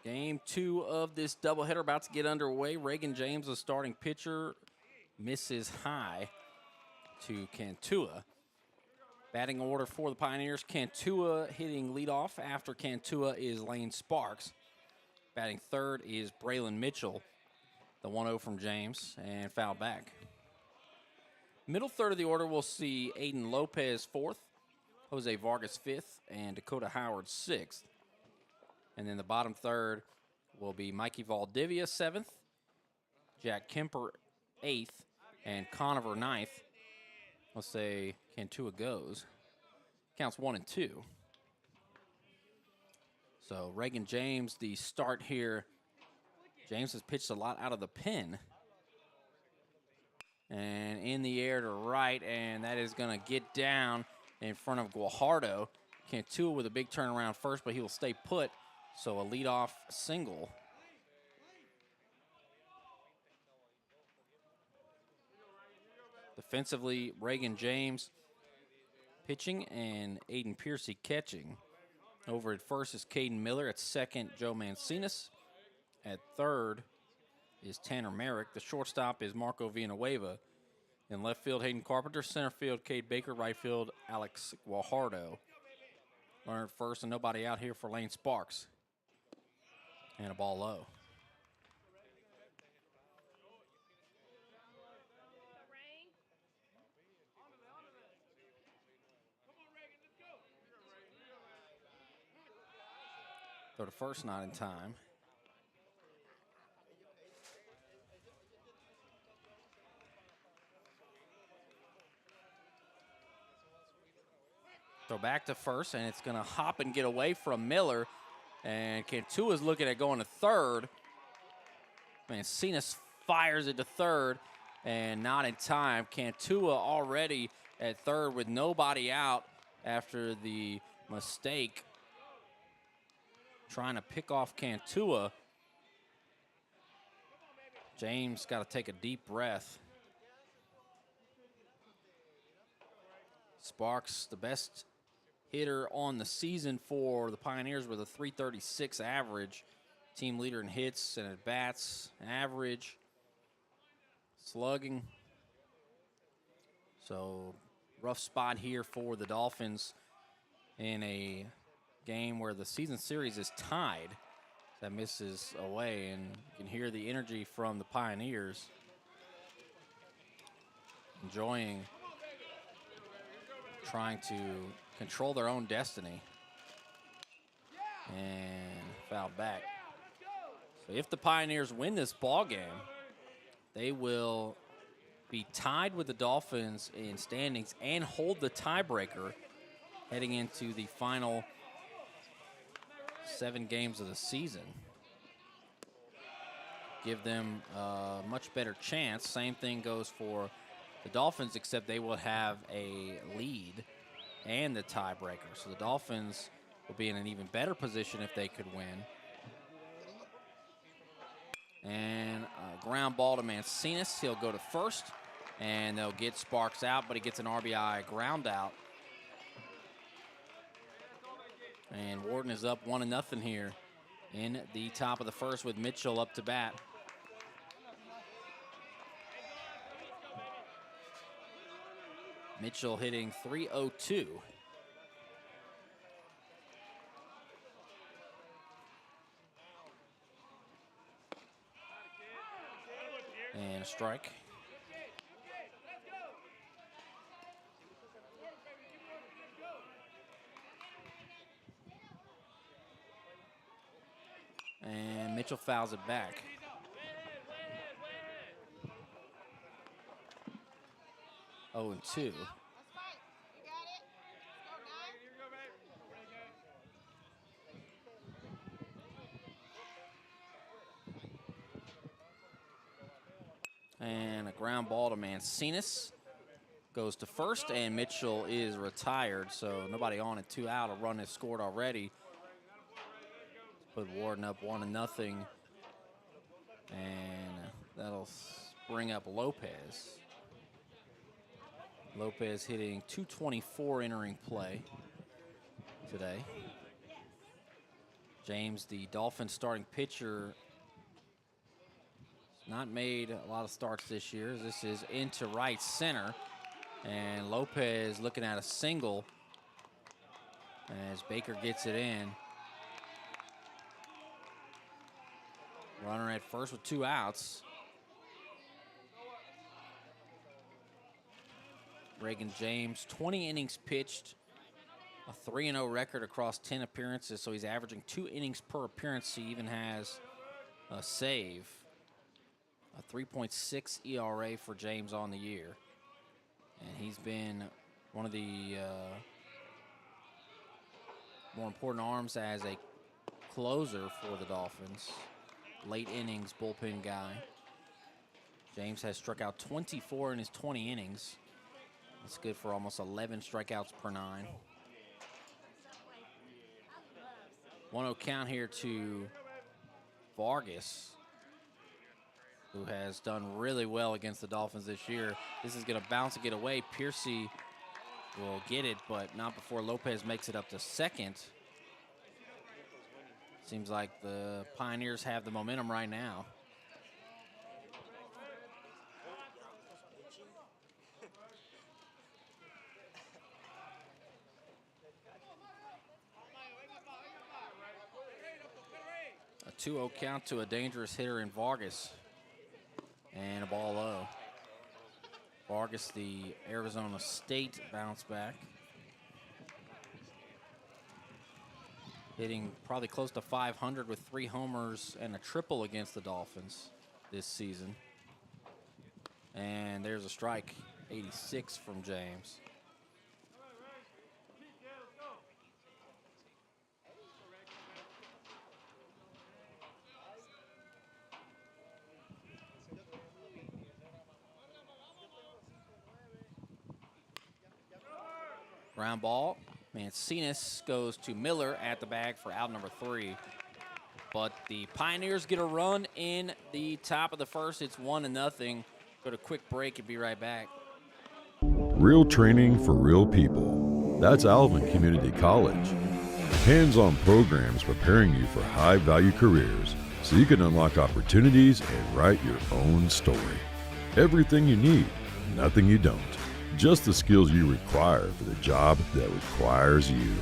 Game 2 of this doubleheader about to get underway. Reagan James, the starting pitcher, misses high to Cantua. Batting order for the Pioneers, Cantua hitting leadoff. After Cantua is Lane Sparks. Batting third is Braylon Mitchell. The 1-0 from James, and foul back. Middle third of the order, we'll see Aiden Lopez fourth, Jose Vargas fifth, and Dakota Howard sixth. And then the bottom third will be Mikey Valdivia seventh, Jack Kemper eighth, and Conover ninth. Let's say Cantua goes. Counts 1 and 2. So Reagan James, the start here. James has pitched a lot out of the pen. And in the air to right, and that is going to get down in front of Guajardo. Cantua with a big turnaround first, but he will stay put. So a leadoff single. Defensively, Reagan James pitching and Aiden Piercy catching. Over at first is Caden Miller. At second, Joe Mancinas. At third is Tanner Merrick. The shortstop is Marco Villanueva. In left field, Hayden Carpenter. Center field, Cade Baker. Right field, Alex Guajardo. Runner at first and nobody out here for Lane Sparks. And a ball low. Throw to first, not in time. Throw back to first, and it's going to hop and get away from Miller. And Cantua is looking at going to third. Mancinas fires it to third, and not in time. Cantua already at third with nobody out after the mistake. Trying to pick off Cantua. James got to take a deep breath. Sparks, the best hitter on the season for the Pioneers with a .336 average. Team leader in hits and at bats, average, slugging. So rough spot here for the Dolphins in a game where the season series is tied. That misses away, and you can hear the energy from the Pioneers. Enjoying trying to control their own destiny. And fouled back. So if the Pioneers win this ball game, they will be tied with the Dolphins in standings and hold the tiebreaker heading into the final 7 games of the season. Give them a much better chance. Same thing goes for the Dolphins, except they will have a lead and the tiebreaker. So the Dolphins will be in an even better position if they could win. And a ground ball to Mancinas. He'll go to first, and they'll get Sparks out, but he gets an RBI ground out. And Wharton is up 1-0 here in the top of the first with Mitchell up to bat. Mitchell hitting .302. And a strike. And Mitchell fouls it back. Oh, and 2. And a ground ball to Mancinas. Goes to first, and Mitchell is retired, so nobody on it, 2 out. A run is scored already. Put Wharton up 1-0. And that'll bring up Lopez. Lopez hitting .224 entering play today. James, the Dolphins starting pitcher, not made a lot of starts this year. This is into right center. And Lopez looking at a single as Baker gets it in. Runner at first with 2 outs. Reagan James, 20 innings pitched, a 3-0 record across 10 appearances, so he's averaging 2 innings per appearance. He even has a save, a 3.6 ERA for James on the year. And he's been one of the more important arms as a closer for the Dolphins. Late innings bullpen guy. James has struck out 24 in his 20 innings. That's good for almost 11 strikeouts per 9. 1-0 count here to Vargas, who has done really well against the Dolphins this year. This is going to bounce and get away. Piercy will get it, but not before Lopez makes it up to second. Seems like the Pioneers have the momentum right now. A 2-0 count to a dangerous hitter in Vargas. And a ball low. Vargas, the Arizona State bounce back. Hitting probably close to 500 with 3 homers and a triple against the Dolphins this season. And there's a strike, 86 from James. Ground ball. Mancinas goes to Miller at the bag for out number 3. But the Pioneers get a run in the top of the first. It's 1-0. Go to quick break and be right back. Real training for real people. That's Alvin Community College. Hands-on programs preparing you for high-value careers so you can unlock opportunities and write your own story. Everything you need, nothing you don't. Just the skills you require for the job that requires you.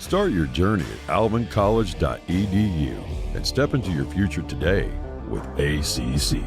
Start your journey at alvincollege.edu and step into your future today with ACC.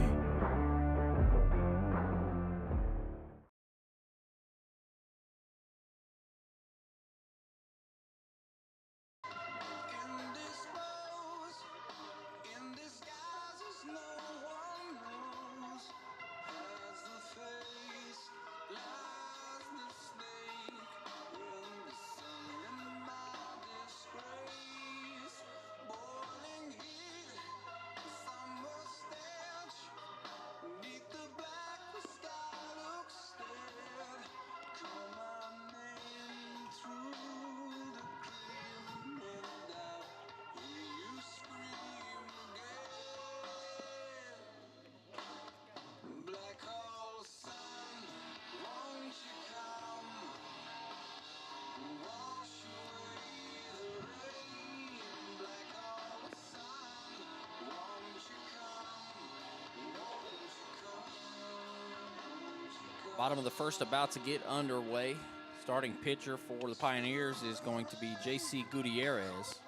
Bottom of the first about to get underway. Starting pitcher for the Pioneers is going to be J.C. Gutierrez.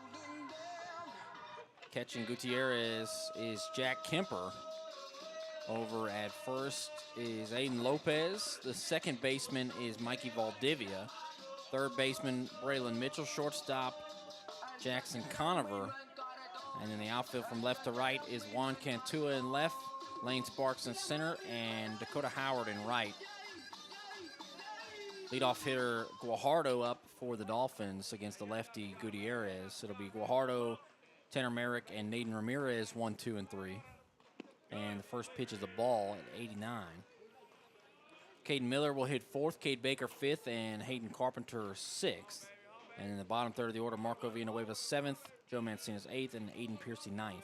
Catching Gutierrez is Jack Kemper. Over at first is Aiden Lopez. The second baseman is Mikey Valdivia. Third baseman, Braylon Mitchell. Shortstop, Jackson Conover. And in the outfield from left to right is Juan Cantua in left, Lane Sparks in center, and Dakota Howard in right. Leadoff hitter Guajardo up for the Dolphins against the lefty Gutierrez. It'll be Guajardo, Tanner Merrick, and Naden Ramirez 1, 2, and 3. And the first pitch is a ball at 89. Caden Miller will hit 4th, Cade Baker 5th, and Hayden Carpenter 6th. And in the bottom third of the order, Marco Villanueva 7th, Joe Mancinas 8th, and Aiden Piercy 9th.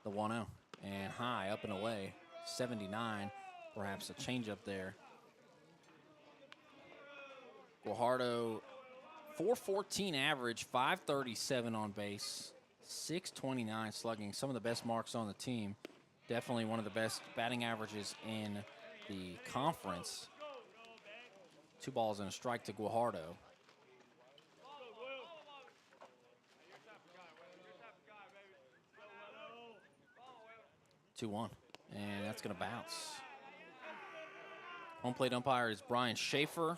The 1-0. And high, up and away, 79. Perhaps a changeup there. Guajardo .414 average, 537 on base, 629 slugging. Some of the best marks on the team. Definitely one of the best batting averages in the conference. 2 balls and a strike to Guajardo. Two one, and that's going to bounce. Home plate umpire is Brian Schaefer.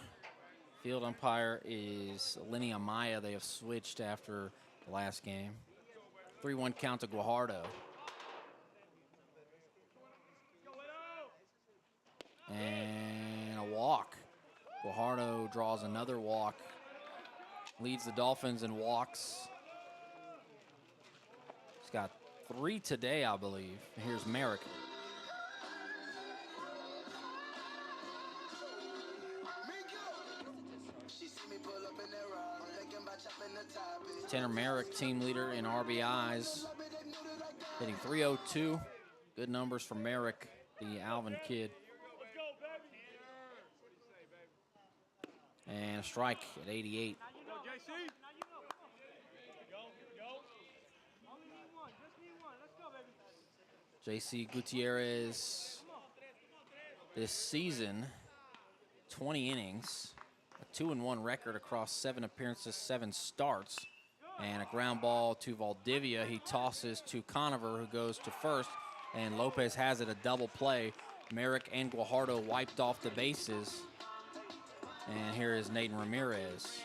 Field umpire is Lenny Amaya. They have switched after the last game. 3-1 count to Guajardo. And a walk. Guajardo draws another walk. Leads the Dolphins in walks. He's got 3 today, I believe. And here's Merrick. Tanner Merrick, team leader in RBIs, hitting .302. Good numbers for Merrick, the Alvin kid. And a strike at 88. JC Gutierrez this season, 20 innings, a 2-1 record across 7 appearances, 7 starts, and a ground ball to Valdivia. He tosses to Conover, who goes to first, and Lopez has it, a double play. Merrick and Guajardo wiped off the bases. And here is Nathan Ramirez.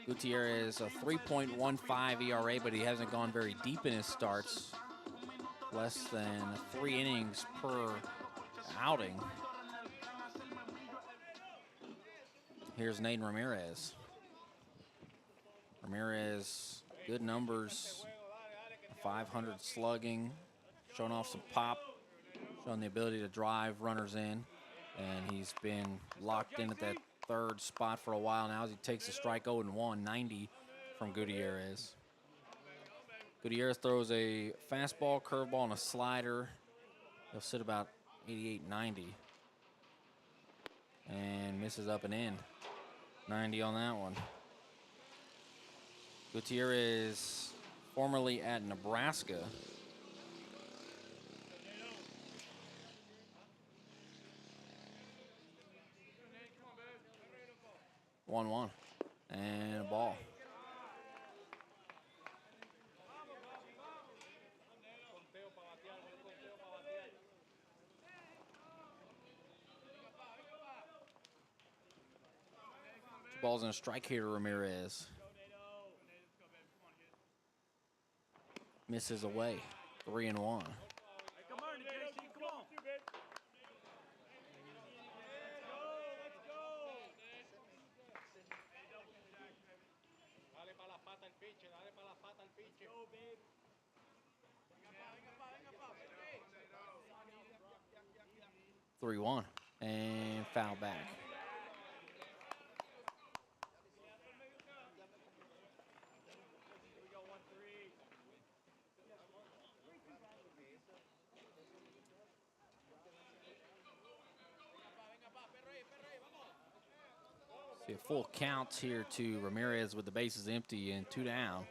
Gutierrez, a 3.15 ERA, but he hasn't gone very deep in his starts. Less than 3 innings per outing. Here's Nathan Ramirez. Ramirez, good numbers, 500 slugging, showing off some pop, showing the ability to drive runners in, and he's been locked in at that 3rd spot for a while now as he takes a strike 0-1, 90 from Gutierrez. Gutierrez throws a fastball, curveball, and a slider. He'll sit about 88, 90. And misses up and in. 90 on that one. Gutierrez, formerly at Nebraska. One, and a ball. Balls and a strike here to Ramirez. Misses away. 3-1. And foul back. See a full count here to Ramirez with the bases empty and 2 down.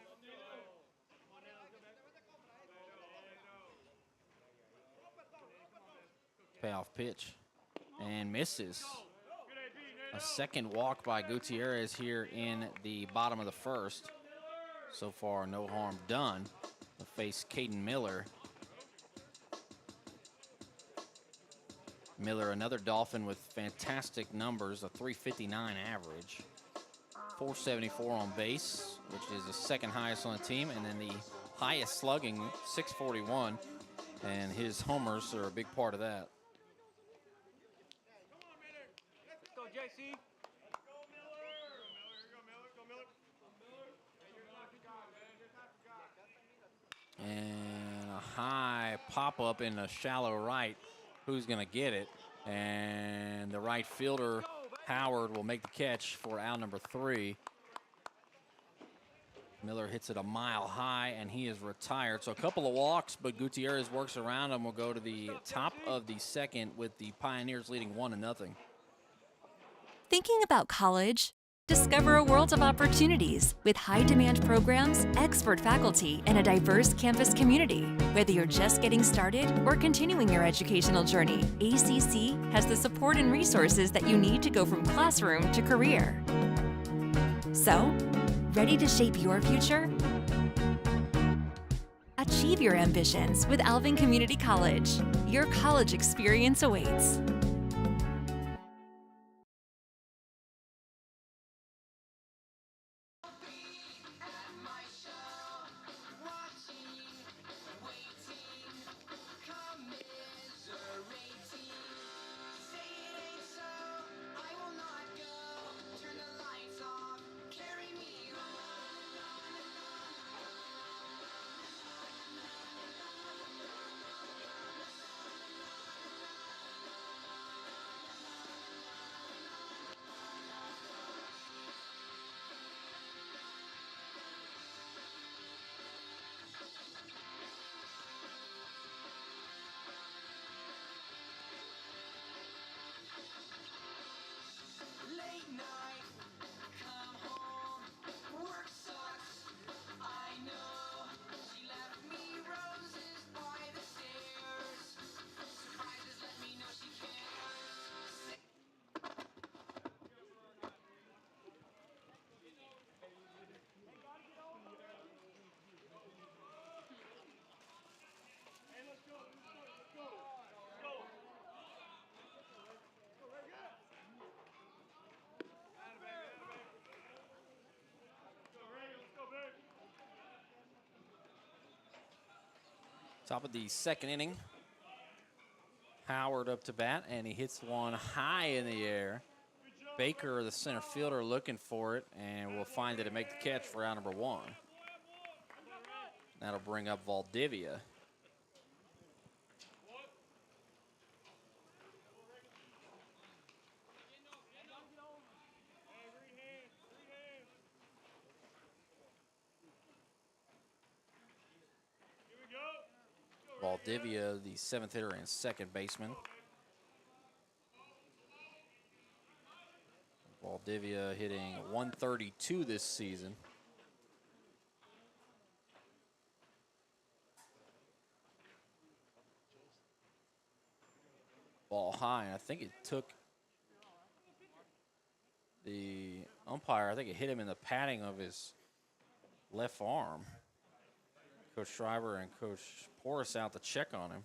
Payoff pitch and misses. A second walk by Gutierrez here in the bottom of the 1st. So far, no harm done. They'll face Caden Miller. Miller, another Dolphin with fantastic numbers, a .359 average, .474 on base, which is the 2nd highest on the team, and then the highest slugging, .641, and his homers are a big part of that. Let's go, JC. And a high pop-up in a shallow right. Who's going to get it? And the right fielder, Howard, will make the catch for out number 3. Miller hits it a mile high, and he is retired. So a couple of walks, but Gutierrez works around him. We'll go to the top of the 2nd with the Pioneers leading 1-0. Thinking about college? Discover a world of opportunities with high-demand programs, expert faculty, and a diverse campus community. Whether you're just getting started or continuing your educational journey, ACC has the support and resources that you need to go from classroom to career. So, ready to shape your future? Achieve your ambitions with Alvin Community College. Your college experience awaits. Top of the second inning. Howard up to bat, and he hits one high in the air. Baker, the center fielder, looking for it, and will find it and make the catch for out number one. That'll bring up Valdivia. Valdivia, the seventh hitter and second baseman. Valdivia hitting 132 this season. Ball high, and I think it took the umpire, I think it hit him in the padding of his left arm. Coach Schreiber and Coach Porras out to check on him.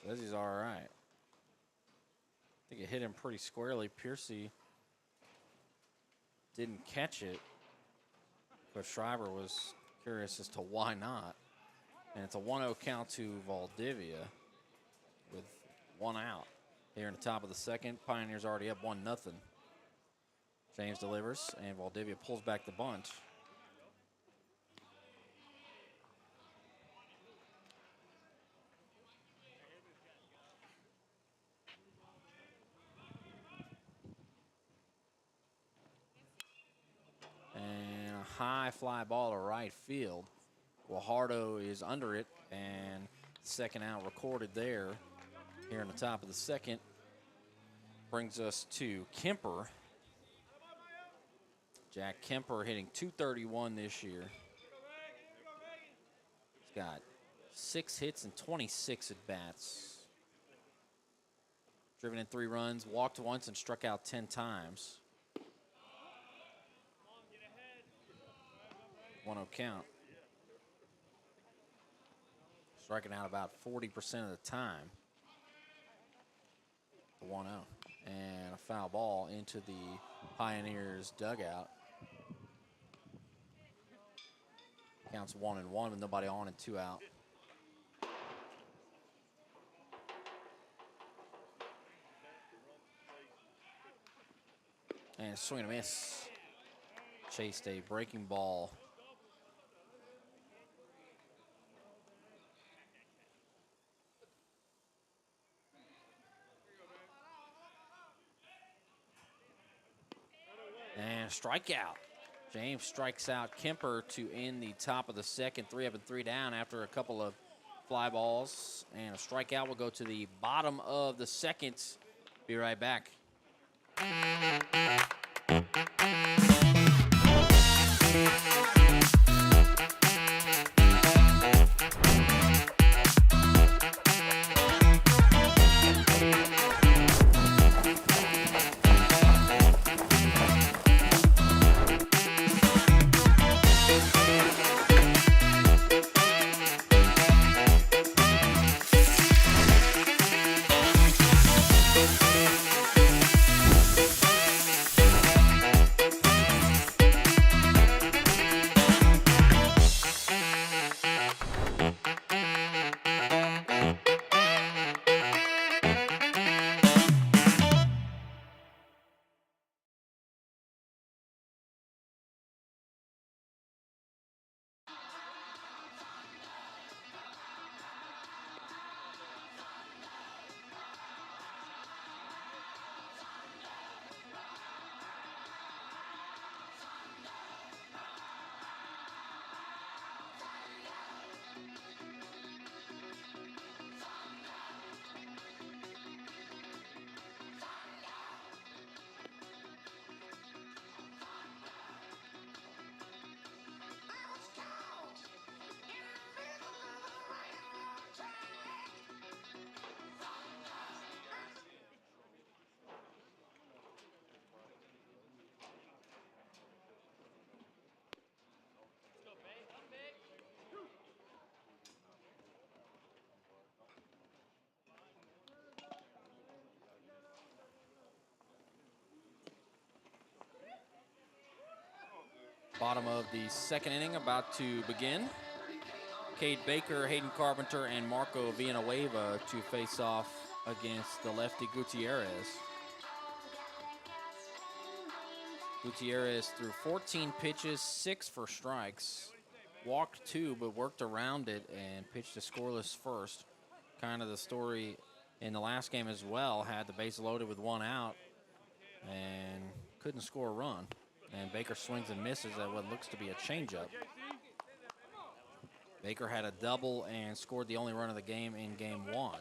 Says he's all right. I think it hit him pretty squarely. Piercy didn't catch it. Coach Schreiber was curious as to why not. And it's a 1-0 count to Valdivia with one out. Here in the top of the second, Pioneers already up 1-0. James delivers, and Valdivia pulls back the bunt. And a high fly ball to right field. Guajardo is under it, and second out recorded there. Here in the top of the second, brings us to Kemper. Jack Kemper hitting .231 this year. He's got 6 hits and 26 at-bats. Driven in 3 runs, walked once, and struck out 10 times. 1-0 count. Striking out about 40% of the time. 1-0. And a foul ball into the Pioneers dugout. Counts 1-1 with nobody on and 2 out. And swing and a miss. Chased a breaking ball. And strikeout. James strikes out Kemper to end the top of the second. 3 up and 3 down after a couple of fly balls. And a strikeout will go to the bottom of the second. Be right back. Bottom of the second inning about to begin. Cade Baker, Hayden Carpenter, and Marco Villanueva to face off against the lefty Gutierrez. Gutierrez threw 14 pitches, 6 for strikes. Walked 2, but worked around it and pitched a scoreless first. Kind of the story in the last game as well. Had the base loaded with 1 out and couldn't score a run. And Baker swings and misses at what looks to be a changeup. Baker had a double and scored the only run of the game in game 1.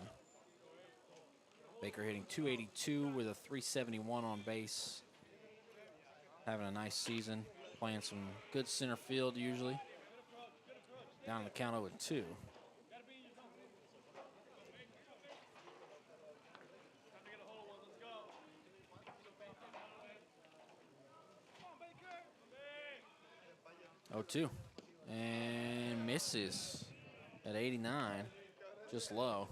Baker hitting .282 with a .371 on base. Having a nice season, playing some good center field usually. Down the count 0-2. Oh, 2. And misses at 89, just low.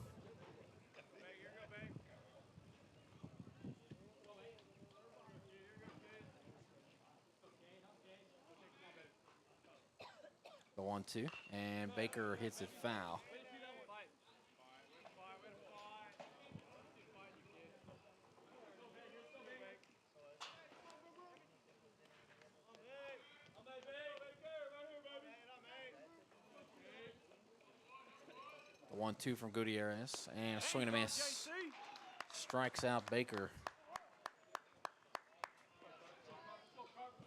The 1-2, and Baker hits it foul. The 1-2 from Gutierrez, and a swing and a miss. Strikes out Baker.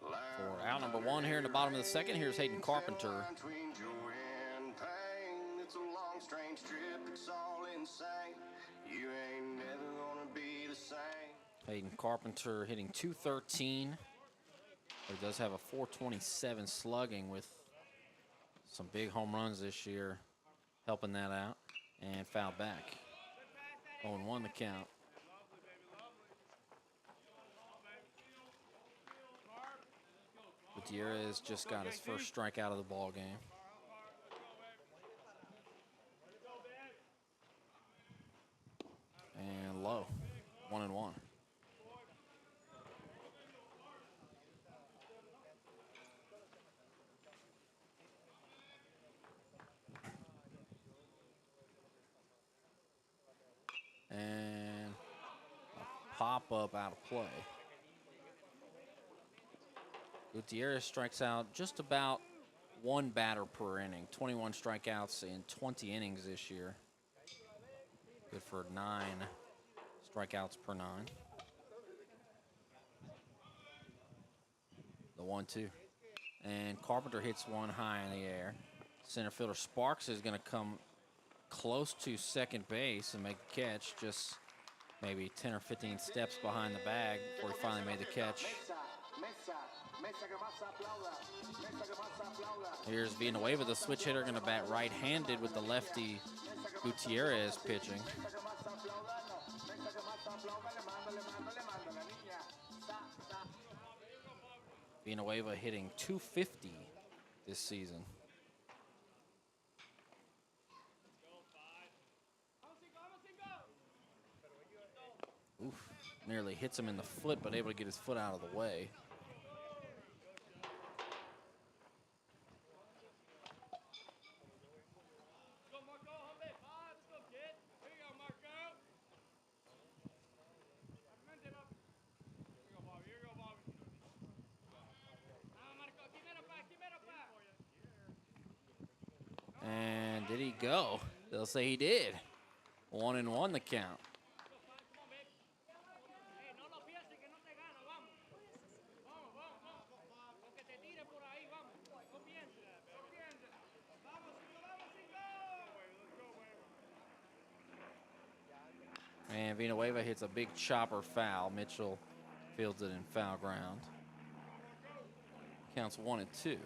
For out number 1 here in the bottom of the second, here's Hayden Carpenter. Hayden Carpenter hitting .213. But he does have a .427 slugging with some big home runs this year, helping that out. And foul back. 0-1 the count. Gutierrez just got his first strikeout of the ball game. And low, 1-1. And a pop-up out of play. Gutierrez strikes out just about 1 batter per inning. 21 strikeouts in 20 innings this year. Good for 9 strikeouts per 9. The 1-2. And Carpenter hits one high in the air. Center fielder Sparks is going to come close to second base and make the catch. Just maybe 10 or 15 steps behind the bag before he finally made the catch. Here's Villanueva, the switch hitter, going to bat right-handed with the lefty Gutierrez pitching. Villanueva hitting .250 this season. Oof, nearly hits him in the foot, but able to get his foot out of the way. And did he go? They'll say he did. 1-1 the count. And Villanueva hits a big chopper foul. Mitchell fields it in foul ground. Counts 1-2.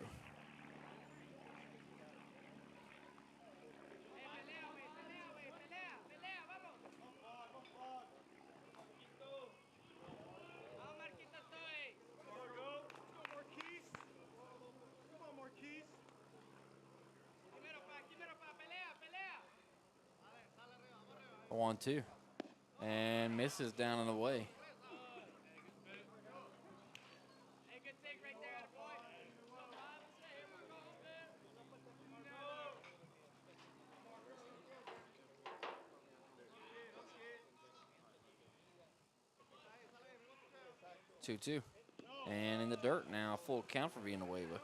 A 1-2. And misses down and away. Two. And in the dirt now, full count for Villanueva.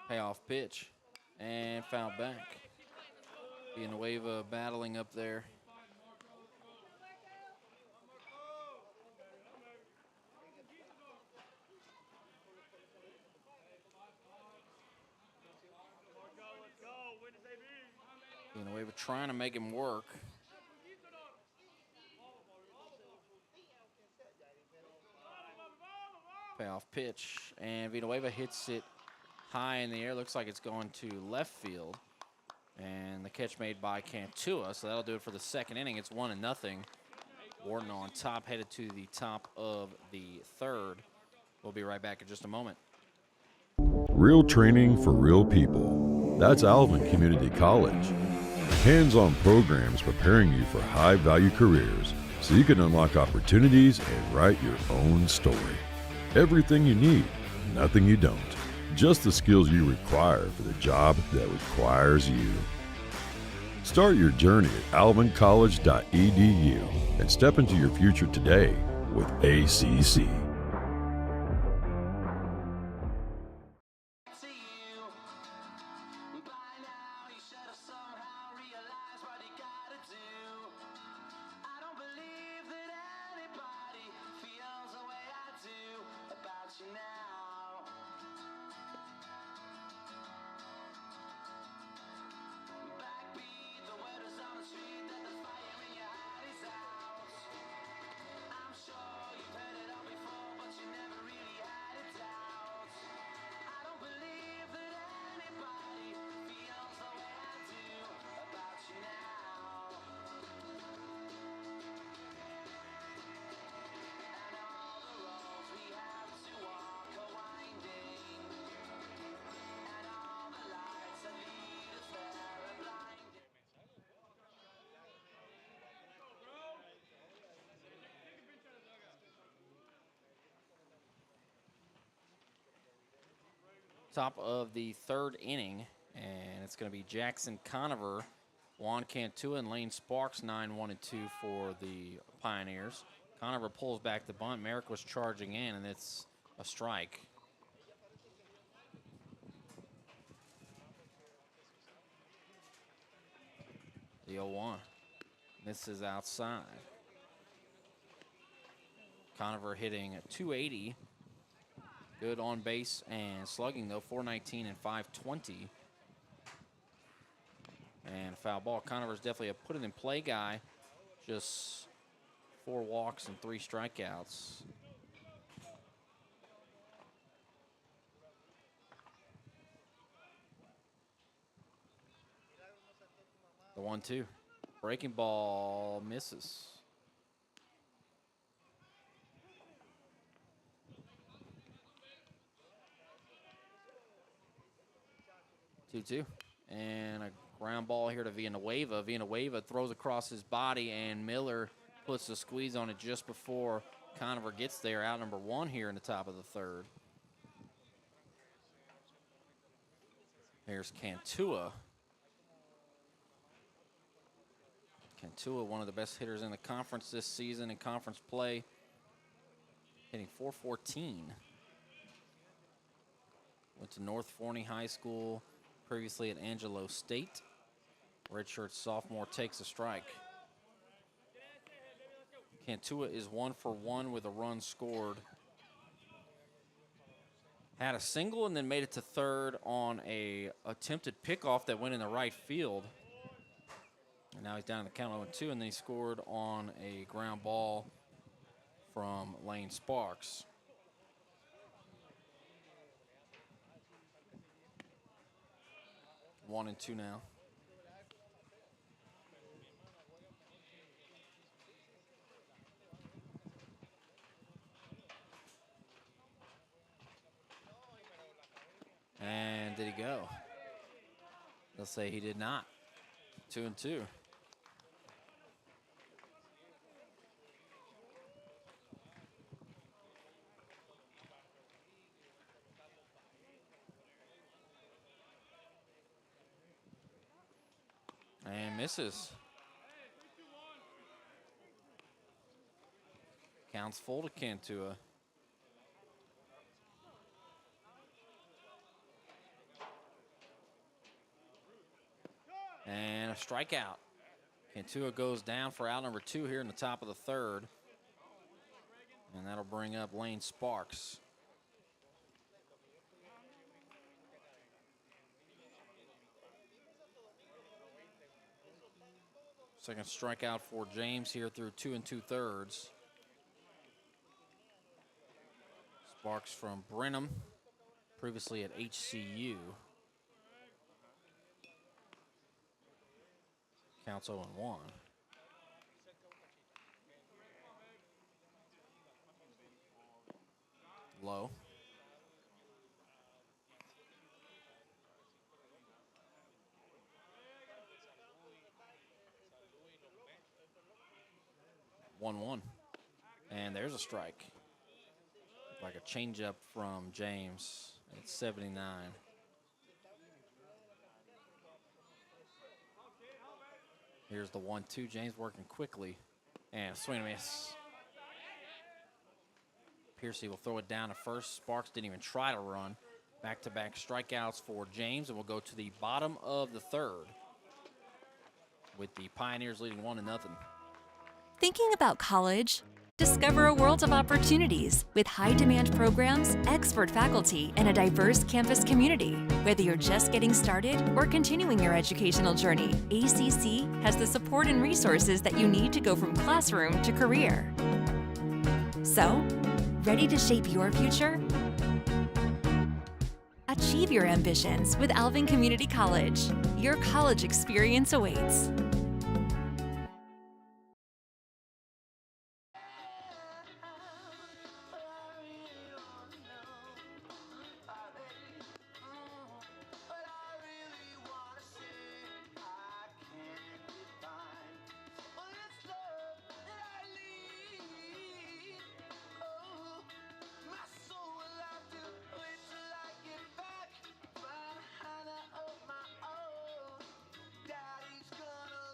Payoff pitch and foul back. Villanueva battling up there. Villanueva trying to make him work. Payoff pitch, and Villanueva hits it high in the air. Looks like it's going to left field. And the catch made by Cantua, so that'll do it for the second inning. It's 1-0. Wharton on top, headed to the top of the third. We'll be right back in just a moment. Real training for real people. That's Alvin Community College. Hands-on programs preparing you for high-value careers so you can unlock opportunities and write your own story. Everything you need, nothing you don't. Just the skills you require for the job that requires you. Start your journey at alvincollege.edu and step into your future today with ACC. Top of the third inning, and it's going to be Jackson Conover, Juan Cantua, and Lane Sparks, 9-1-2 for the Pioneers. Conover pulls back the bunt. Merrick was charging in, and it's a strike. The 0-1. Misses outside. Conover hitting at 280. Good on base and slugging, though, 419 and 520. And foul ball. Conover's definitely a put-it-in-play guy. Just 4 walks and 3 strikeouts. The 1-2. Breaking ball misses. 2-2. And a ground ball here to Villanueva. Villanueva throws across his body, and Miller puts the squeeze on it just before Conover gets there. Out number 1 here in the top of the 3rd. Here's Cantua. Cantua, one of the best hitters in the conference this season in conference play, hitting .414. Went to North Forney High School, previously at Angelo State. Redshirt sophomore takes a strike. Cantua is 1 for 1 with a run scored. Had a single and then made it to 3rd on a attempted pickoff that went in the right field. And now he's down in the count 0-2, and then he scored on a ground ball from Lane Sparks. One and 2 now. And did he go? They'll say he did not. 2 and 2. And misses. Counts full to Cantua. And a strikeout. Cantua goes down for out number 2 here in the top of the 3rd. And that'll bring up Lane Sparks. Second strikeout for James here through 2 2/3. Sparks from Brenham, previously at HCU. Counts 0-1. Low. One. And there's a strike. Like a changeup from James at 79. Here's the 1-2. James working quickly. And a swing and a miss. Piercy will throw it down to first. Sparks didn't even try to run. Back-to-back strikeouts for James, and we'll go to the bottom of the 3rd with the Pioneers leading 1-0. Thinking about college? Discover a world of opportunities with high-demand programs, expert faculty, and a diverse campus community. Whether you're just getting started or continuing your educational journey, ACC has the support and resources that you need to go from classroom to career. So, ready to shape your future? Achieve your ambitions with Alvin Community College. Your college experience awaits. Daddy's gonna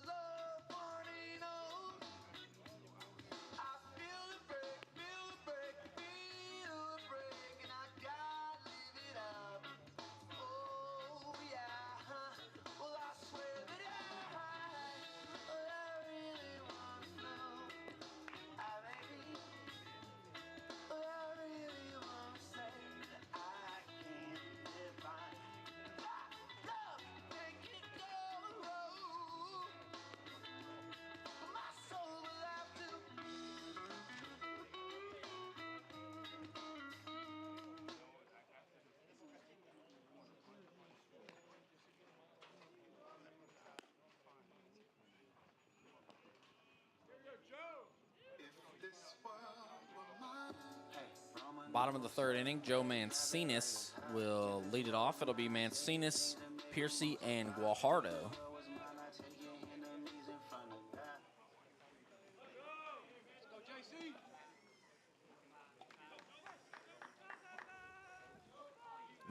Bottom of the third inning, Joe Mancinas will lead it off. It'll be Mancinas, Piercy, and Guajardo.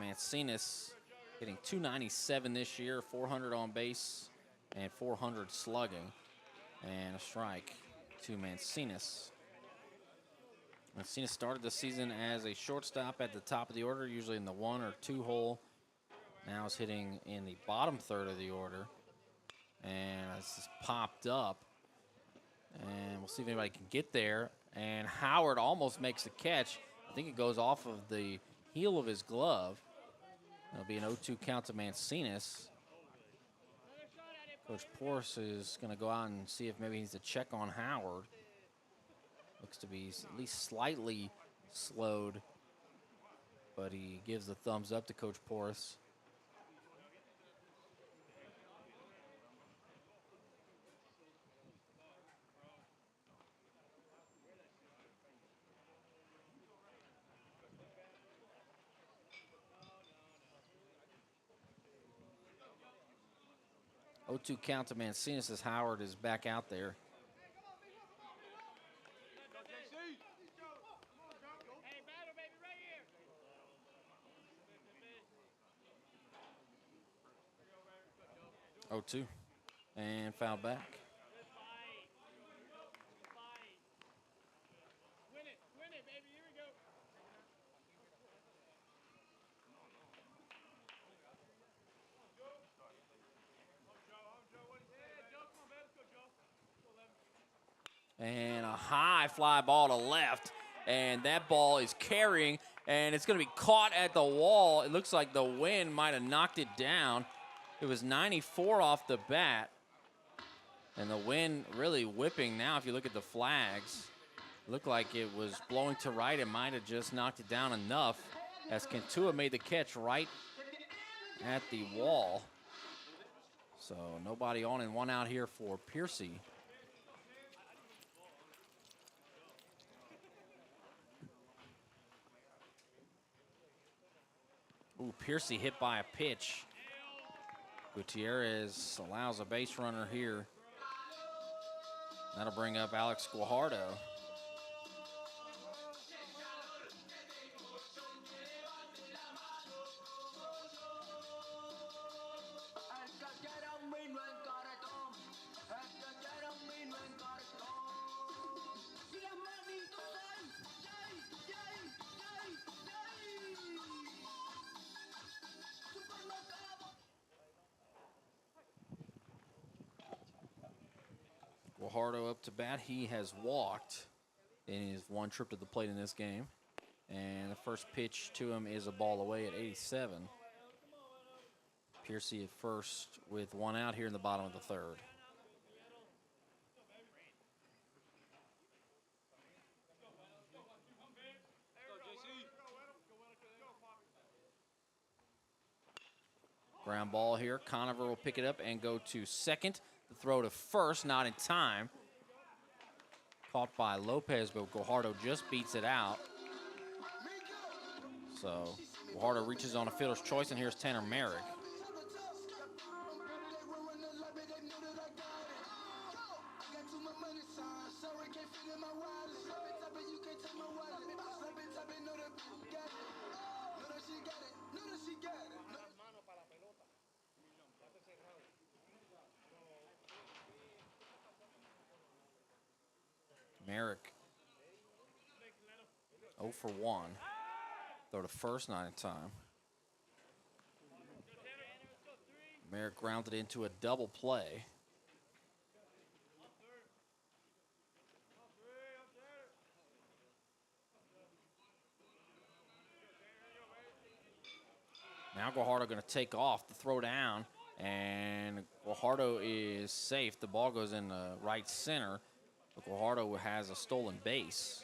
Mancinas hitting .297 this year, 400 on base and 400 slugging. And a strike to Mancinas. Mancinas started the season as a shortstop at the top of the order, usually in the 1 or 2 hole. Now is hitting in the bottom third of the order. And it's just popped up. And we'll see if anybody can get there. And Howard almost makes the catch. I think it goes off of the heel of his glove. It'll be an 0-2 count to Mancinas. Coach Porce is going to go out and see if maybe he needs to check on Howard. Looks to be at least slightly slowed, but he gives the thumbs up to Coach Porce. Oh, 0-2 count to Mancinas as Howard is back out there. Oh, 2 and foul back. And a high fly ball to left, and that ball is carrying, and it's going to be caught at the wall. It looks like the wind might have knocked it down. It was 94 off the bat, and the wind really whipping now. If you look at the flags, it looked like it was blowing to right. It might have just knocked it down enough as Cantua made the catch right at the wall. So nobody on and 1 out here for Piercy. Ooh, Piercy hit by a pitch. Gutierrez allows a base runner here. That'll bring up Alex Guajardo. Guajardo up to bat. He has walked in his 1 trip to the plate in this game. And the first pitch to him is a ball away at 87. Piercy at first with 1 out here in the bottom of the third. Ground ball here. Conover will pick it up and go to second. The throw to first, not in time. Caught by Lopez, but Guajardo just beats it out. So Guajardo reaches on a fielder's choice, and here's Tanner Merrick. Merrick 0 for 1. Throw to first, not in time. Merrick grounded into a double play. Now Guajardo going to take off the throw down, and Guajardo is safe. The ball goes in the right center. But Guajardo has a stolen base.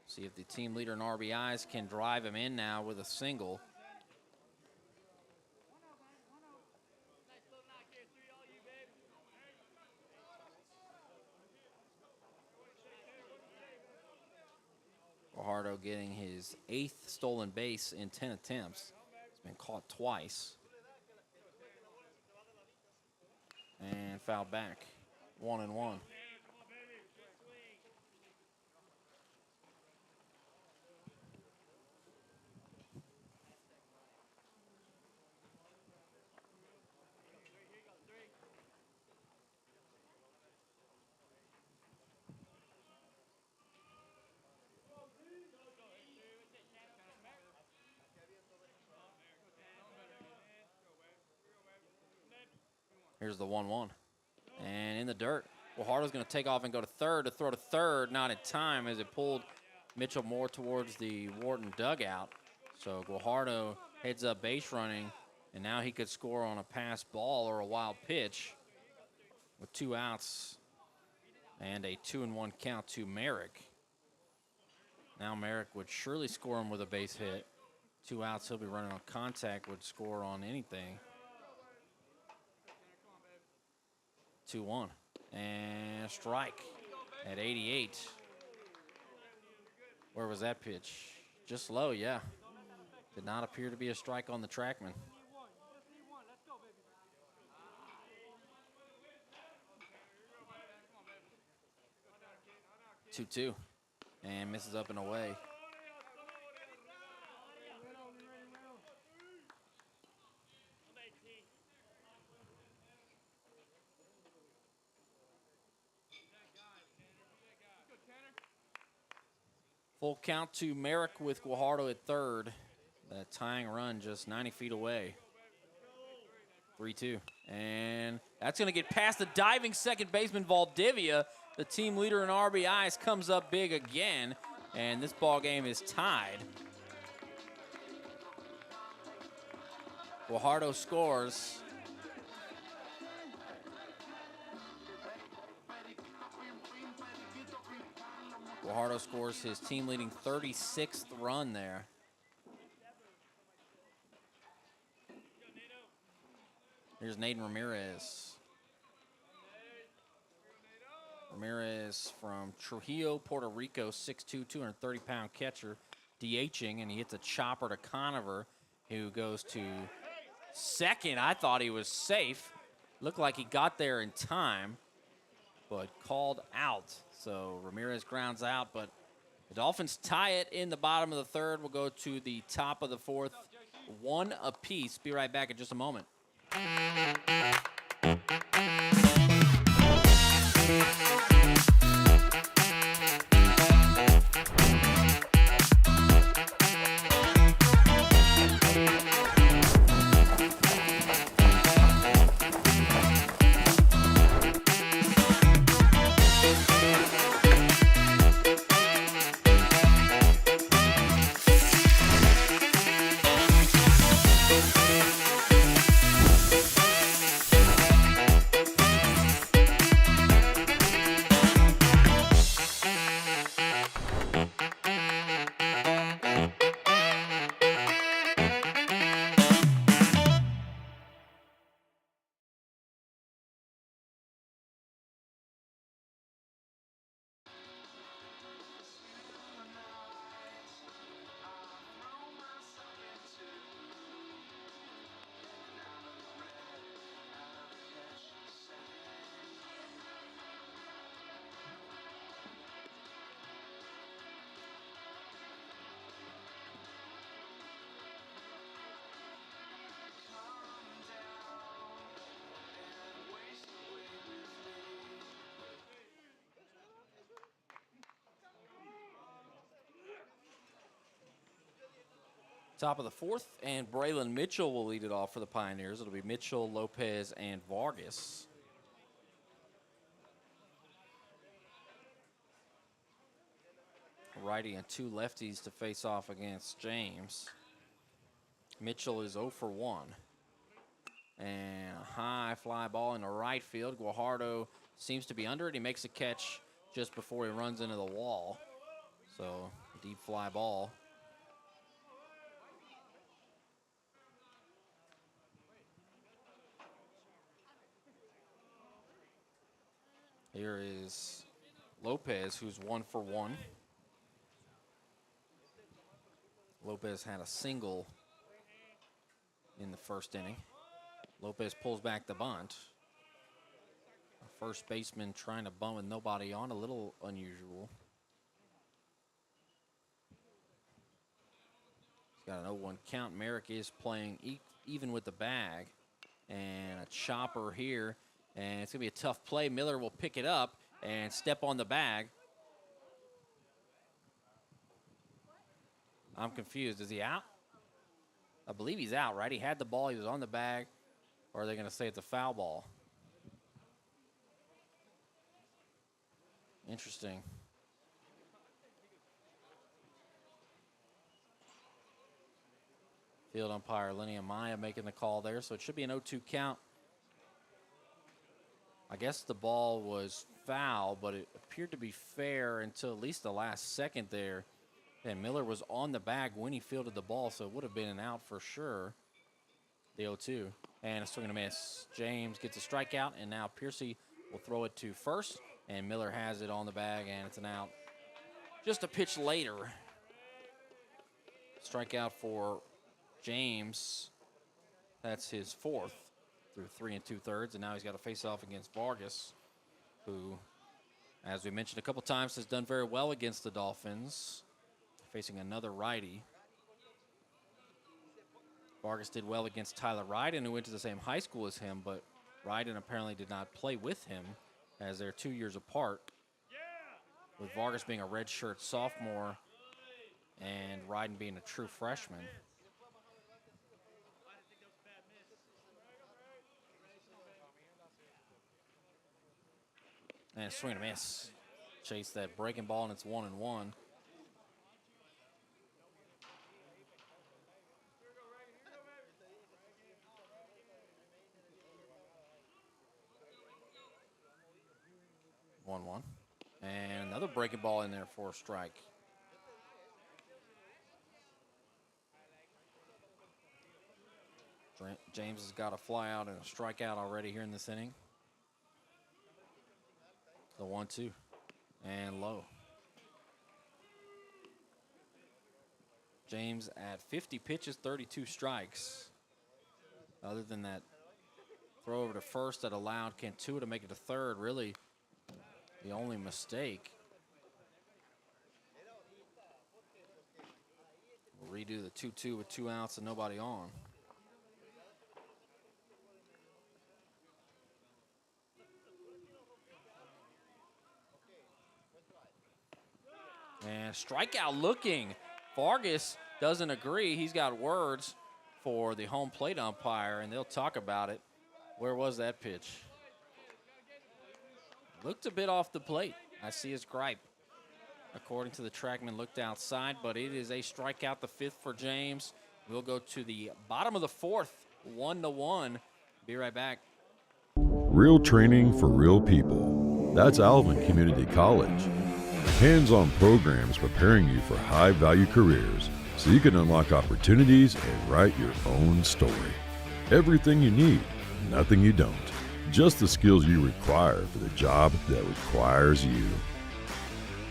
See if the team leader in RBIs can drive him in now with a single. Guajardo getting his 8th stolen base in 10 attempts. He's been caught twice. And fouled back. 1-1. Here's the 1-1. And in the dirt. Guajardo's going to take off and go to third to throw to third. Not in time as it pulled Mitchell more towards the Wharton dugout. So Guajardo heads up base running, and now he could score on a pass ball or a wild pitch with 2 outs and a 2-1 count to Merrick. Now Merrick would surely score him with a base hit. 2 outs, he'll be running on contact, would score on anything. 2-1. And a strike at 88. Where was that pitch? Just low, yeah. Did not appear to be a strike on the trackman. 2-2. And misses up and away. Full count to Merrick with Guajardo at third. That tying run just 90 feet away. 3-2. And that's going to get past the diving second baseman Valdivia. The team leader in RBIs comes up big again. And this ball game is tied. Guajardo scores. Guajardo scores his team-leading 36th run there. Here's Nathan Ramirez. Ramirez from Trujillo, Puerto Rico, 6'2", 230-pound catcher, DHing, and he hits a chopper to Conover, who goes to second. I thought he was safe. Looked like he got there in time, but called out. So Ramirez grounds out, but the Dolphins tie it in the bottom of the third. We'll go to the top of the fourth, 1 apiece. Be right back in just a moment. Top of the fourth, and Braylon Mitchell will lead it off for the Pioneers. It'll be Mitchell, Lopez, and Vargas. Righty and 2 lefties to face off against James. Mitchell is 0 for 1. And a high fly ball into right field. Guajardo seems to be under it. He makes a catch just before he runs into the wall. So, deep fly ball. Here is Lopez, who's 1 for 1. Lopez had a single in the first inning. Lopez pulls back the bunt. First baseman trying to bunt with nobody on, a little unusual. He's got an 0-1 count. Merrick is playing even with the bag. And a chopper here. And it's going to be a tough play. Miller will pick it up and step on the bag. I'm confused. Is he out? I believe he's out, right? He had the ball. He was on the bag. Or are they going to say it's a foul ball? Interesting. Field umpire Lenny Amaya making the call there, so it should be an 0-2 count. I guess the ball was foul, but it appeared to be fair until at least the last second there. And Miller was on the bag when he fielded the ball, so it would have been an out for sure. The 0-2. And a swing and a miss. James gets a strikeout, and now Piercy will throw it to first. And Miller has it on the bag, and it's an out. Just a pitch later. Strikeout for James. That's his fourth through 3 2/3, and now he's got to face off against Vargas, who, as we mentioned a couple times, has done very well against the Dolphins, facing another righty. Vargas did well against Tyler Ryden, who went to the same high school as him, but Ryden apparently did not play with him, as they're 2 years apart, with Vargas being a redshirt sophomore and Ryden being a true freshman. And a swing and a miss. Chase that breaking ball, and it's 1-1. And another breaking ball in there for a strike. James has got a fly out and a strikeout already here in this inning. The 1-2 and low. James at 50 pitches, 32 strikes. Other than that throw over to first that allowed Cantua to make it to third, really the only mistake. We'll redo the 2-2 with 2 outs and nobody on. And strikeout looking. Vargas doesn't agree. He's got words for the home plate umpire, and they'll talk about it. Where was that pitch? Looked a bit off the plate. I see his gripe. According to the trackman, looked outside, but it is a strikeout, the 5th for James. We'll go to the bottom of the 4th, 1-1. Be right back. Real training for real people. That's Alvin Community College. Hands-on programs preparing you for high-value careers so you can unlock opportunities and write your own story. Everything you need, nothing you don't. Just the skills you require for the job that requires you.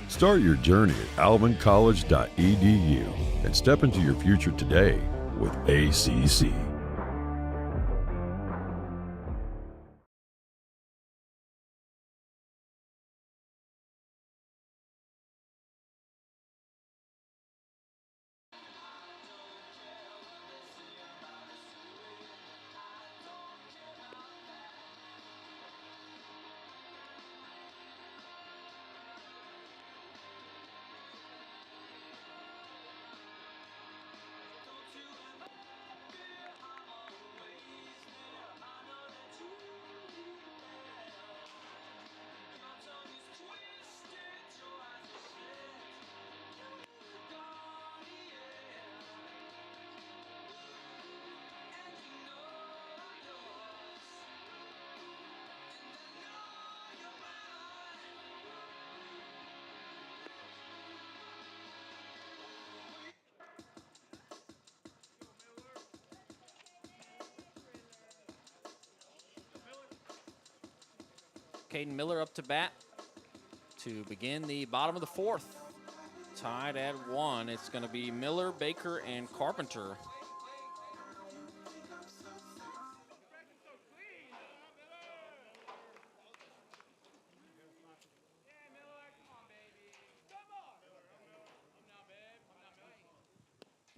Start your journey at alvincollege.edu and step into your future today with ACC. Caden Miller up to bat to begin the bottom of the 4th. tied at 1. It's going to be Miller, Baker, and Carpenter.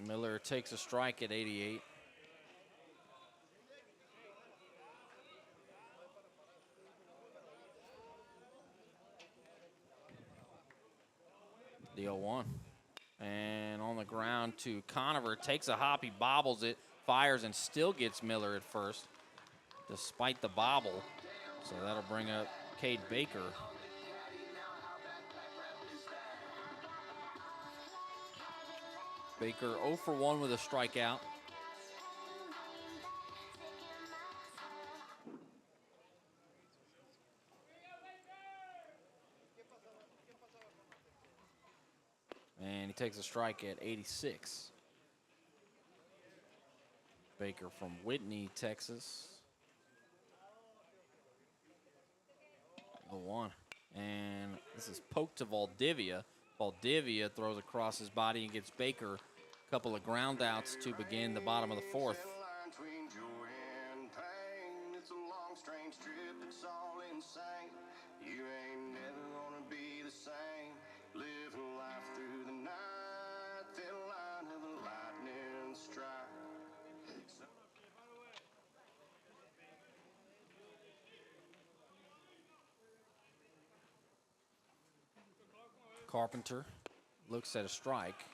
Miller takes a strike at 88. The 0-1. And on the ground to Conover. Takes a hop, he bobbles it, fires, and still gets Miller at first, despite the bobble. So that'll bring up Cade Baker. Baker 0 for 1 with a strikeout. And he takes a strike at 86. Baker from Whitney, Texas. 0-1. And this is poked to Valdivia. Valdivia throws across his body and gets Baker a couple of ground outs to begin the bottom of the 4th. Carpenter looks at a strike.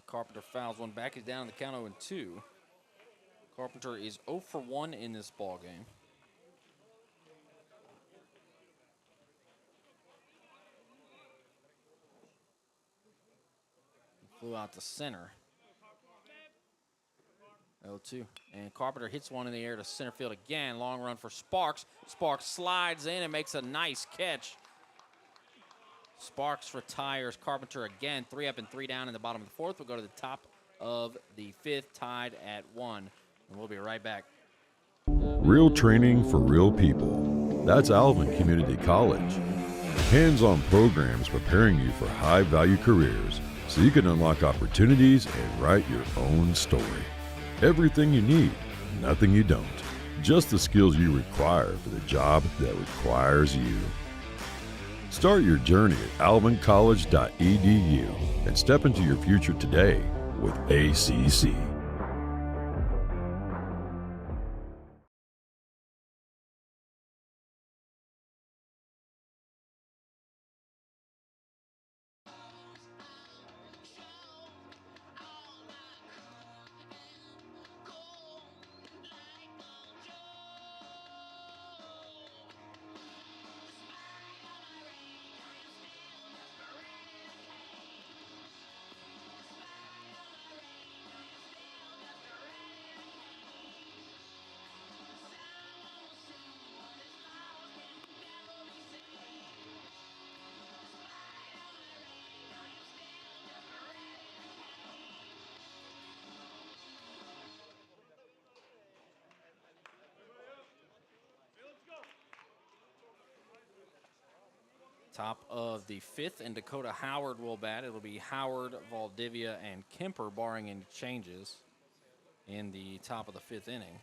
Carpenter fouls one back. He's down in the count 0-2. Carpenter is 0 for 1 in this ball game. He flew out to center. 0-2. And Carpenter hits one in the air to center field again. Long run for Sparks. Sparks slides in and makes a nice catch. Sparks retires. Carpenter again. 3 up and 3 down in the bottom of the 4th. We'll go to the top of the 5th, tied at 1. And we'll be right back. Real training for real people. That's Alvin Community College. Hands-on programs preparing you for high-value careers so you can unlock opportunities and write your own story. Everything you need, nothing you don't. Just the skills you require for the job that requires you. Start your journey at alvincollege.edu and step into your future today with ACC. Top of the 5th, and Dakota Howard will bat. It'll be Howard, Valdivia, and Kemper, barring any changes in the top of the 5th inning.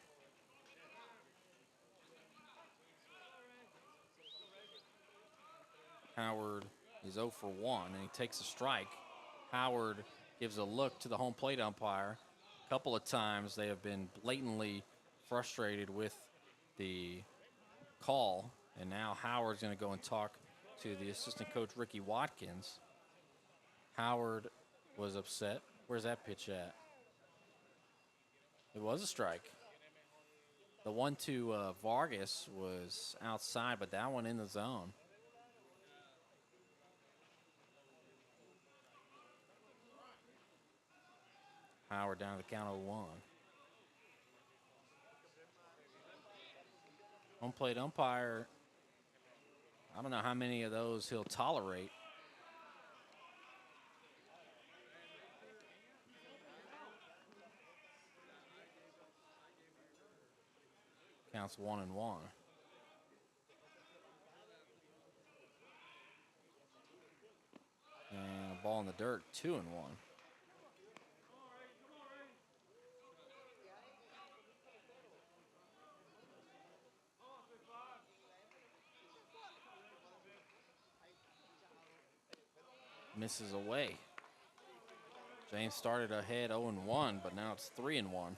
Howard is 0 for 1, and he takes a strike. Howard gives a look to the home plate umpire. A couple of times they have been blatantly frustrated with the call, and now Howard's going to go and talk to the assistant coach, Ricky Watkins. Howard was upset. Where's that pitch at? It was a strike. The one to Vargas was outside, but that one in the zone. Howard down to the count 0-1. Home plate umpire, I don't know how many of those he'll tolerate. Counts 1-1. And a ball in the dirt, 2-1. Misses away. James started ahead 0-1, but now it's 3-1.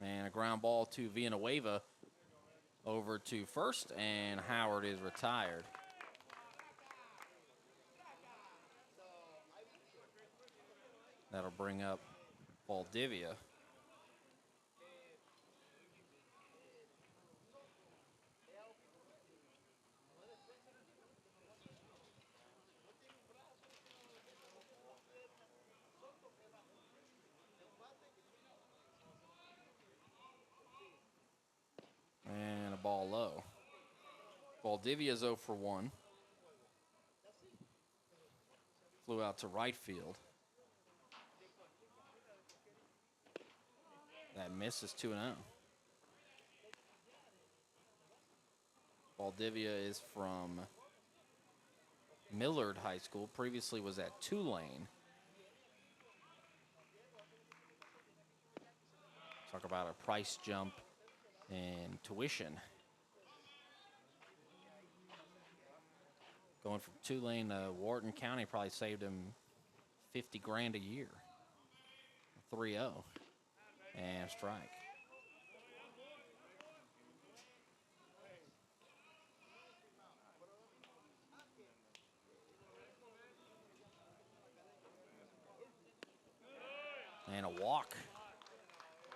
And a ground ball to Villanueva over to first, and Howard is retired. That'll bring up Valdivia. And a ball low. Valdivia's 0 for 1. Flew out to right field. That misses 2-0. Valdivia is from Millard High School. Previously was at Tulane. Talk about a price jump in tuition. Going from Tulane to Wharton County probably saved him $50,000 a year. 3-0. And strike. And a walk.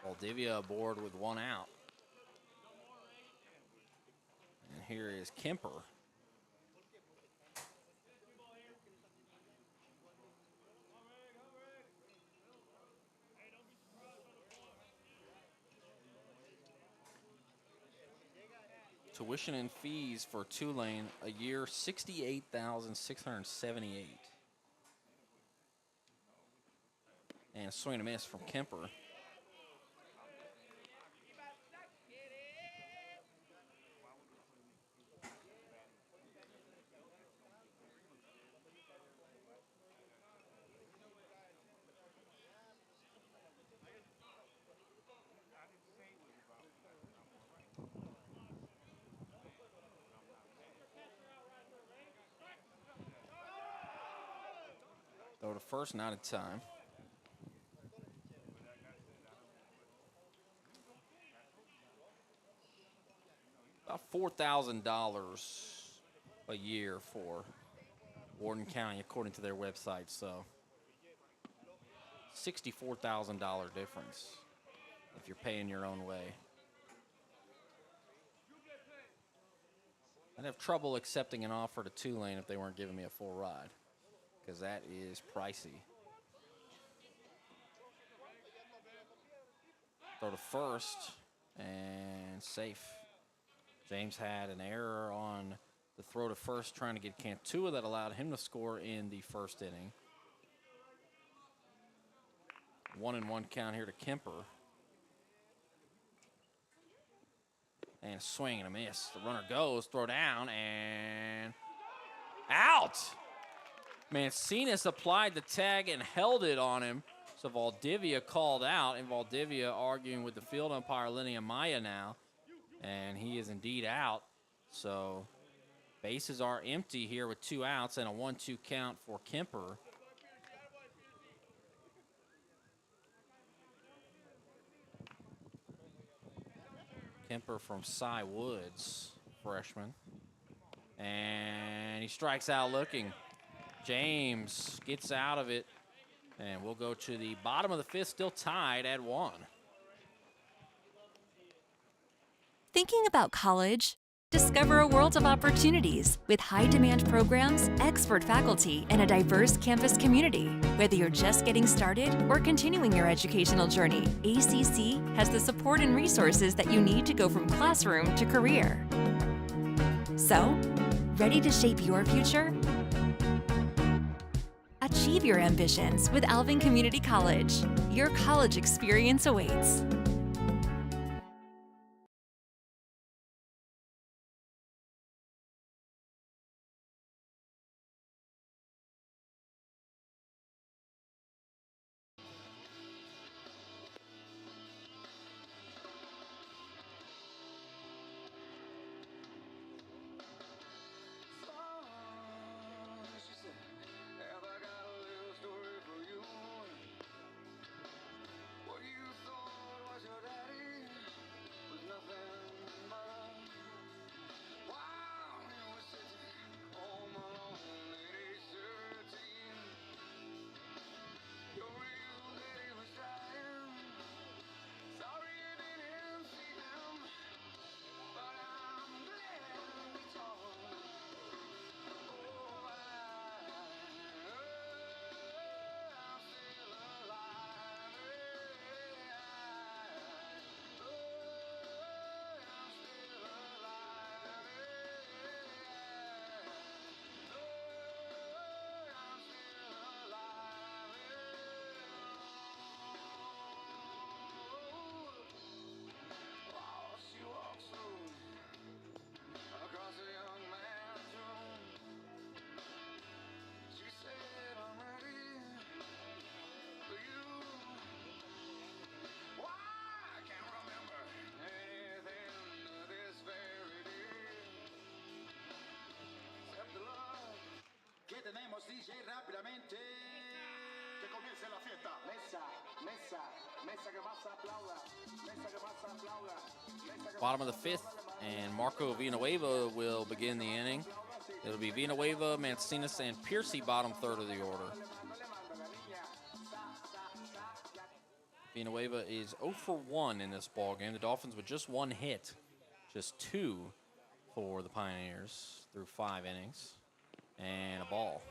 Valdivia aboard with 1 out. And here is Kemper. Tuition and fees for Tulane a year, $68,678. And a swing and a miss from Kemper. Throw to first, not in time. About $4,000 a year for Wharton County, according to their website. So, $64,000 difference if you're paying your own way. I'd have trouble accepting an offer to Tulane if they weren't giving me a full ride, because that is pricey. Throw to first, and safe. James had an error on the throw to first trying to get Cantua that allowed him to score in the first inning. 1-1 count here to Kemper. And a swing and a miss. The runner goes, throw down, and out. Mancinas applied the tag and held it on him. So Valdivia called out, and Valdivia arguing with the field umpire, Lenny Amaya now. And he is indeed out. So bases are empty here with 2 outs and a 1-2 count for Kemper. Kemper from Cy Woods, freshman. And he strikes out looking. James gets out of it. And we'll go to the bottom of the 5th, still tied at 1. Thinking about college? Discover a world of opportunities with high-demand programs, expert faculty, and a diverse campus community. Whether you're just getting started or continuing your educational journey, ACC has the support and resources that you need to go from classroom to career. So, ready to shape your future? Achieve your ambitions with Alvin Community College. Your college experience awaits. ¿Qué tenemos, DJ? Rápidamente. Que comience la fiesta. Mesa, mesa, mesa que más aplauda. Mesa que más aplauda. Bottom of the fifth, and Marco Villanueva will begin the inning. It'll be Villanueva, Mancinas, and Piercy bottom third of the order. Villanueva is 0 for 1 in this ballgame. The Dolphins with just one hit, just 2 for the Pioneers through 5 innings, and a ball.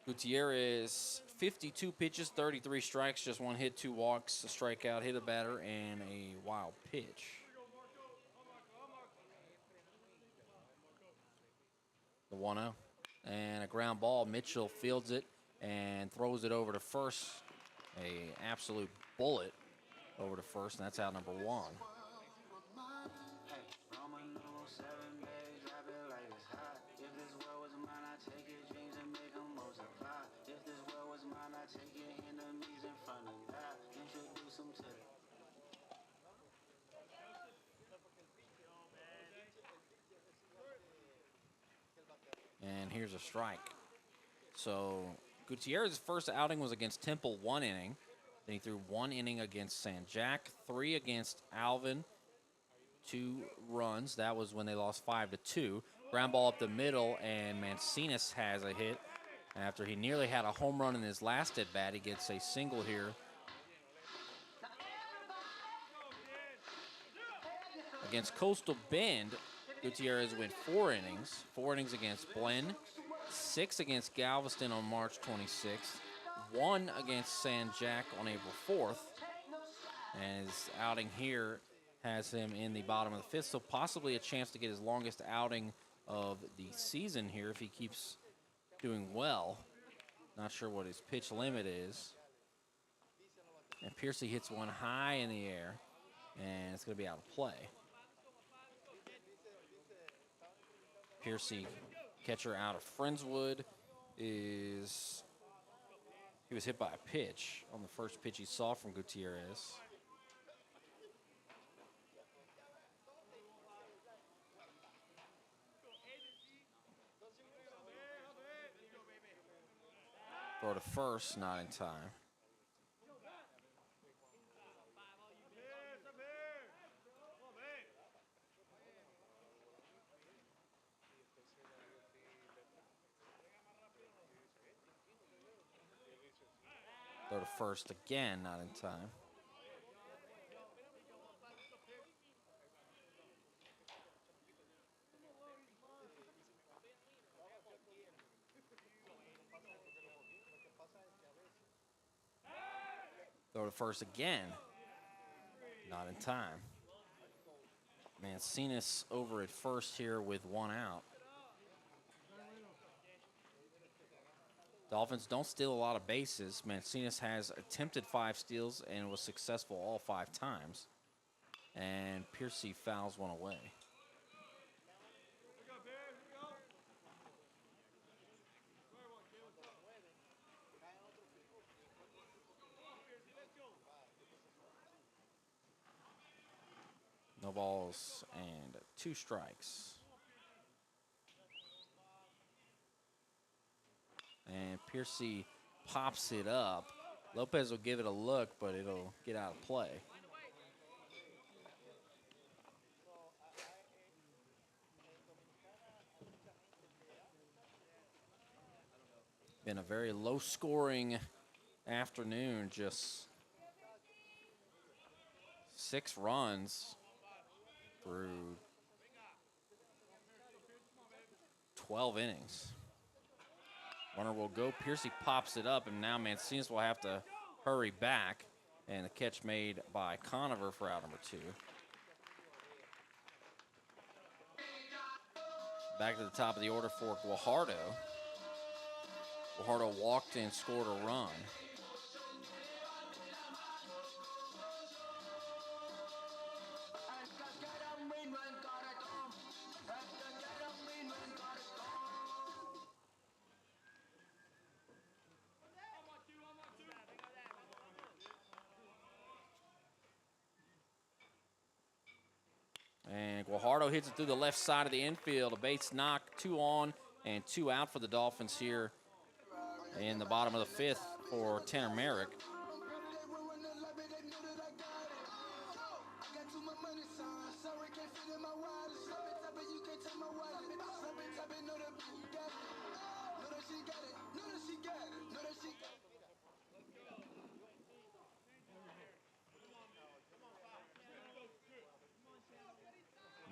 Gutierrez, 52 pitches, 33 strikes, just 1 hit, 2 walks, a strikeout, hit a batter, and a wild pitch. The 1-0. And a ground ball. Mitchell fields it and throws it over to first. A absolute bullet over to first, and that's out number 1. And here's a strike. So Gutierrez's first outing was against Temple, 1 inning. Then he threw 1 inning against San Jack, 3 against Alvin, 2 runs. That was when they lost 5-2. Ground ball up the middle, and Mancinas has a hit. After he nearly had a home run in his last at bat, he gets a single here. Against Coastal Bend, Gutierrez went 4 innings. 4 innings against Glenn, 6 against Galveston on March 26th, 1 against San Jack on April 4th. And his outing here has him in the bottom of the 5th, so possibly a chance to get his longest outing of the season here if he keeps doing well. Not sure what his pitch limit is. And Piercy hits one high in the air, and it's going to be out of play. Piercy, catcher out of Friendswood, he was hit by a pitch on the first pitch he saw from Gutierrez. Throw to first, not in time. Throw to first again, not in time. Throw to first again, not in time. Mancinas over at first here with 1 out. Dolphins don't steal a lot of bases. Mancinas has attempted 5 steals and was successful all 5 times. And Piercy fouls one away. No balls and 2 strikes. And Piercy pops it up. Lopez will give it a look, but it'll get out of play. Been a very low-scoring afternoon, just 6 runs through 12 innings. Runner will go. Piercy pops it up, and now Mancinas will have to hurry back. And the catch made by Conover for out number 2. Back to the top of the order for Guajardo. Guajardo walked and scored a run. And Guajardo hits it through the left side of the infield. A base knock, 2 on and 2 out for the Dolphins here in the bottom of the 5th for Tanner Merrick.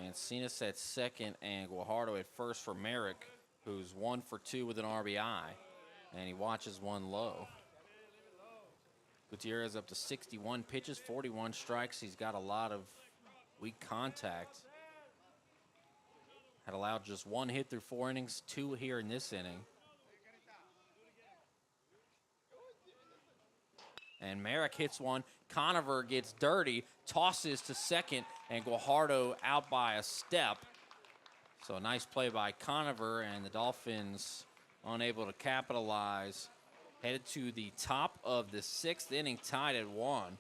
Mancinas at second and Guajardo at first for Merrick, who's 1 for 2 with an RBI, and he watches one low. Gutierrez up to 61 pitches, 41 strikes. He's got a lot of weak contact. Had allowed just 1 hit through 4 innings, 2 here in this inning. And Merrick hits one. Conover gets dirty, tosses to second, and Guajardo out by a step. So a nice play by Conover, and the Dolphins unable to capitalize. Headed to the top of the 6th inning, tied at 1.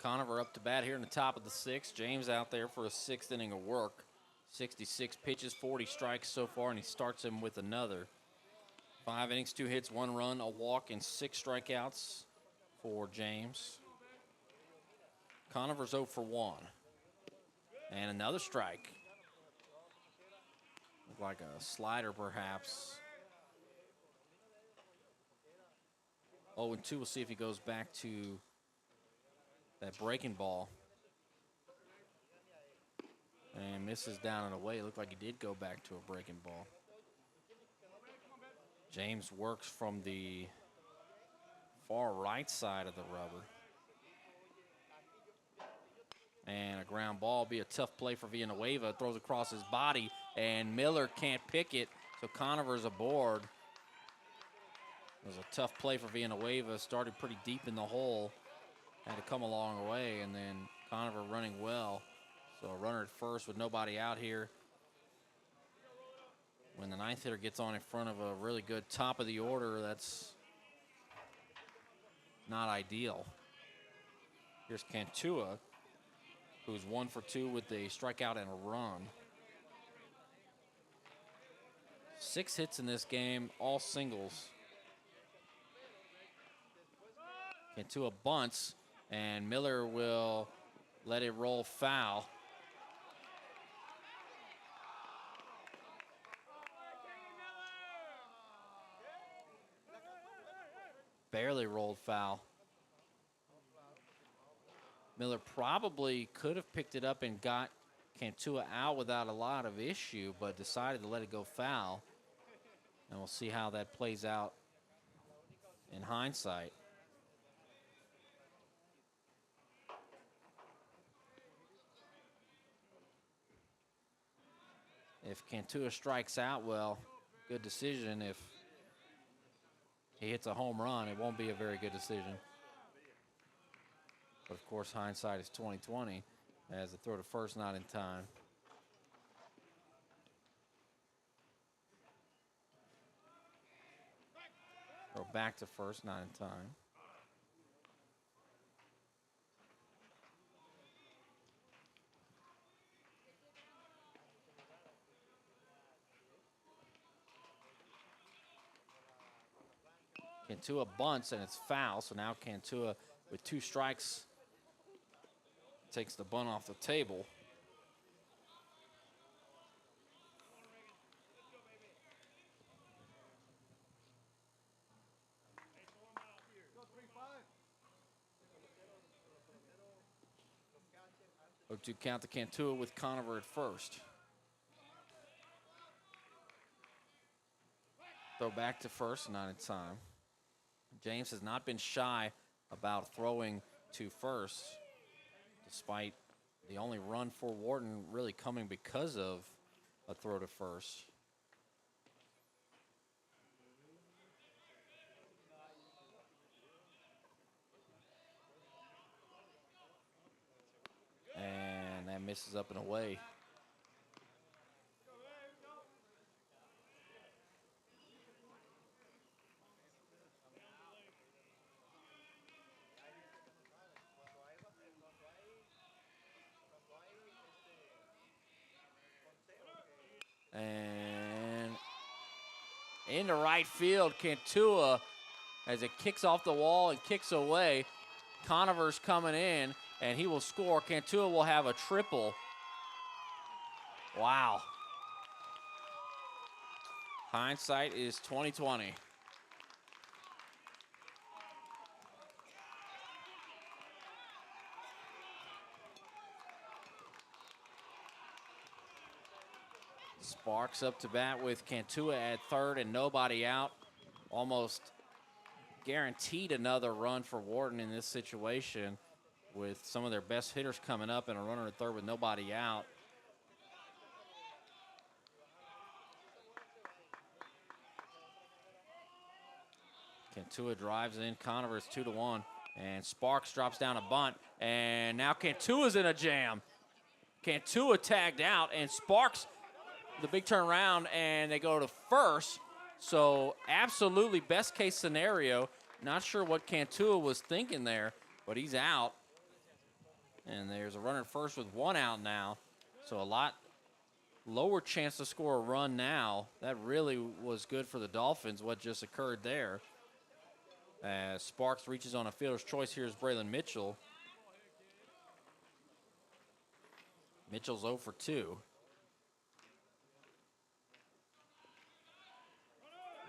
Conover up to bat here in the top of the 6th. James out there for a 6th inning of work. 66 pitches, 40 strikes so far, and he starts him with another. 5 innings, 2 hits, 1 run, a walk, and 6 strikeouts for James. Conover's 0 for 1. And another strike. Looked like a slider, perhaps. 0-2. We'll see if he goes back to that breaking ball. And misses down and away. It looked like he did go back to a breaking ball. James works from the far right side of the rubber. And a ground ball be a tough play for Villanueva. Throws across his body, and Miller can't pick it, so Conover's aboard. It was a tough play for Villanueva. Started pretty deep in the hole. Had to come a long way, and then Conover running well. So a runner at first with nobody out here. When the ninth hitter gets on in front of a really good top of the order, that's not ideal. Here's Cantua, who's 1 for 2 with a strikeout and a run. 6 hits in this game, all singles. Cantua bunts, and Miller will let it roll foul. Barely rolled foul. Miller probably could have picked it up and got Cantua out without a lot of issue, but decided to let it go foul. And we'll see how that plays out in hindsight. If Cantua strikes out, well, good decision. If he hits a home run, it won't be a very good decision. But of course, hindsight is 20/20, as the throw to first not in time. Throw back to first, not in time. Cantua bunts, and it's foul, so now Cantua, with 2 strikes, takes the bunt off the table. To count the Cantua with Conover at first. Throw back to first, not in time. James has not been shy about throwing to first, despite the only run for Wharton really coming because of a throw to first. And that misses up and away. And into right field, Cantua, as it kicks off the wall and kicks away. Conover's coming in, and he will score. Cantua will have a triple. Wow. Hindsight is 20/20. Sparks up to bat with Cantua at third and nobody out. Almost guaranteed another run for Wharton in this situation with some of their best hitters coming up and a runner at third with nobody out. Cantua drives in. Conover is 2-1. And Sparks drops down a bunt. And now Cantua's in a jam. Cantua tagged out, and Sparks, the big turnaround, and they go to first. So absolutely best case scenario. Not sure what Cantua was thinking there, but he's out. And there's a runner at first with 1 out now. So a lot lower chance to score a run now. That really was good for the Dolphins, what just occurred there. As Sparks reaches on a fielder's choice, here's Braylon Mitchell. Mitchell's 0 for 2.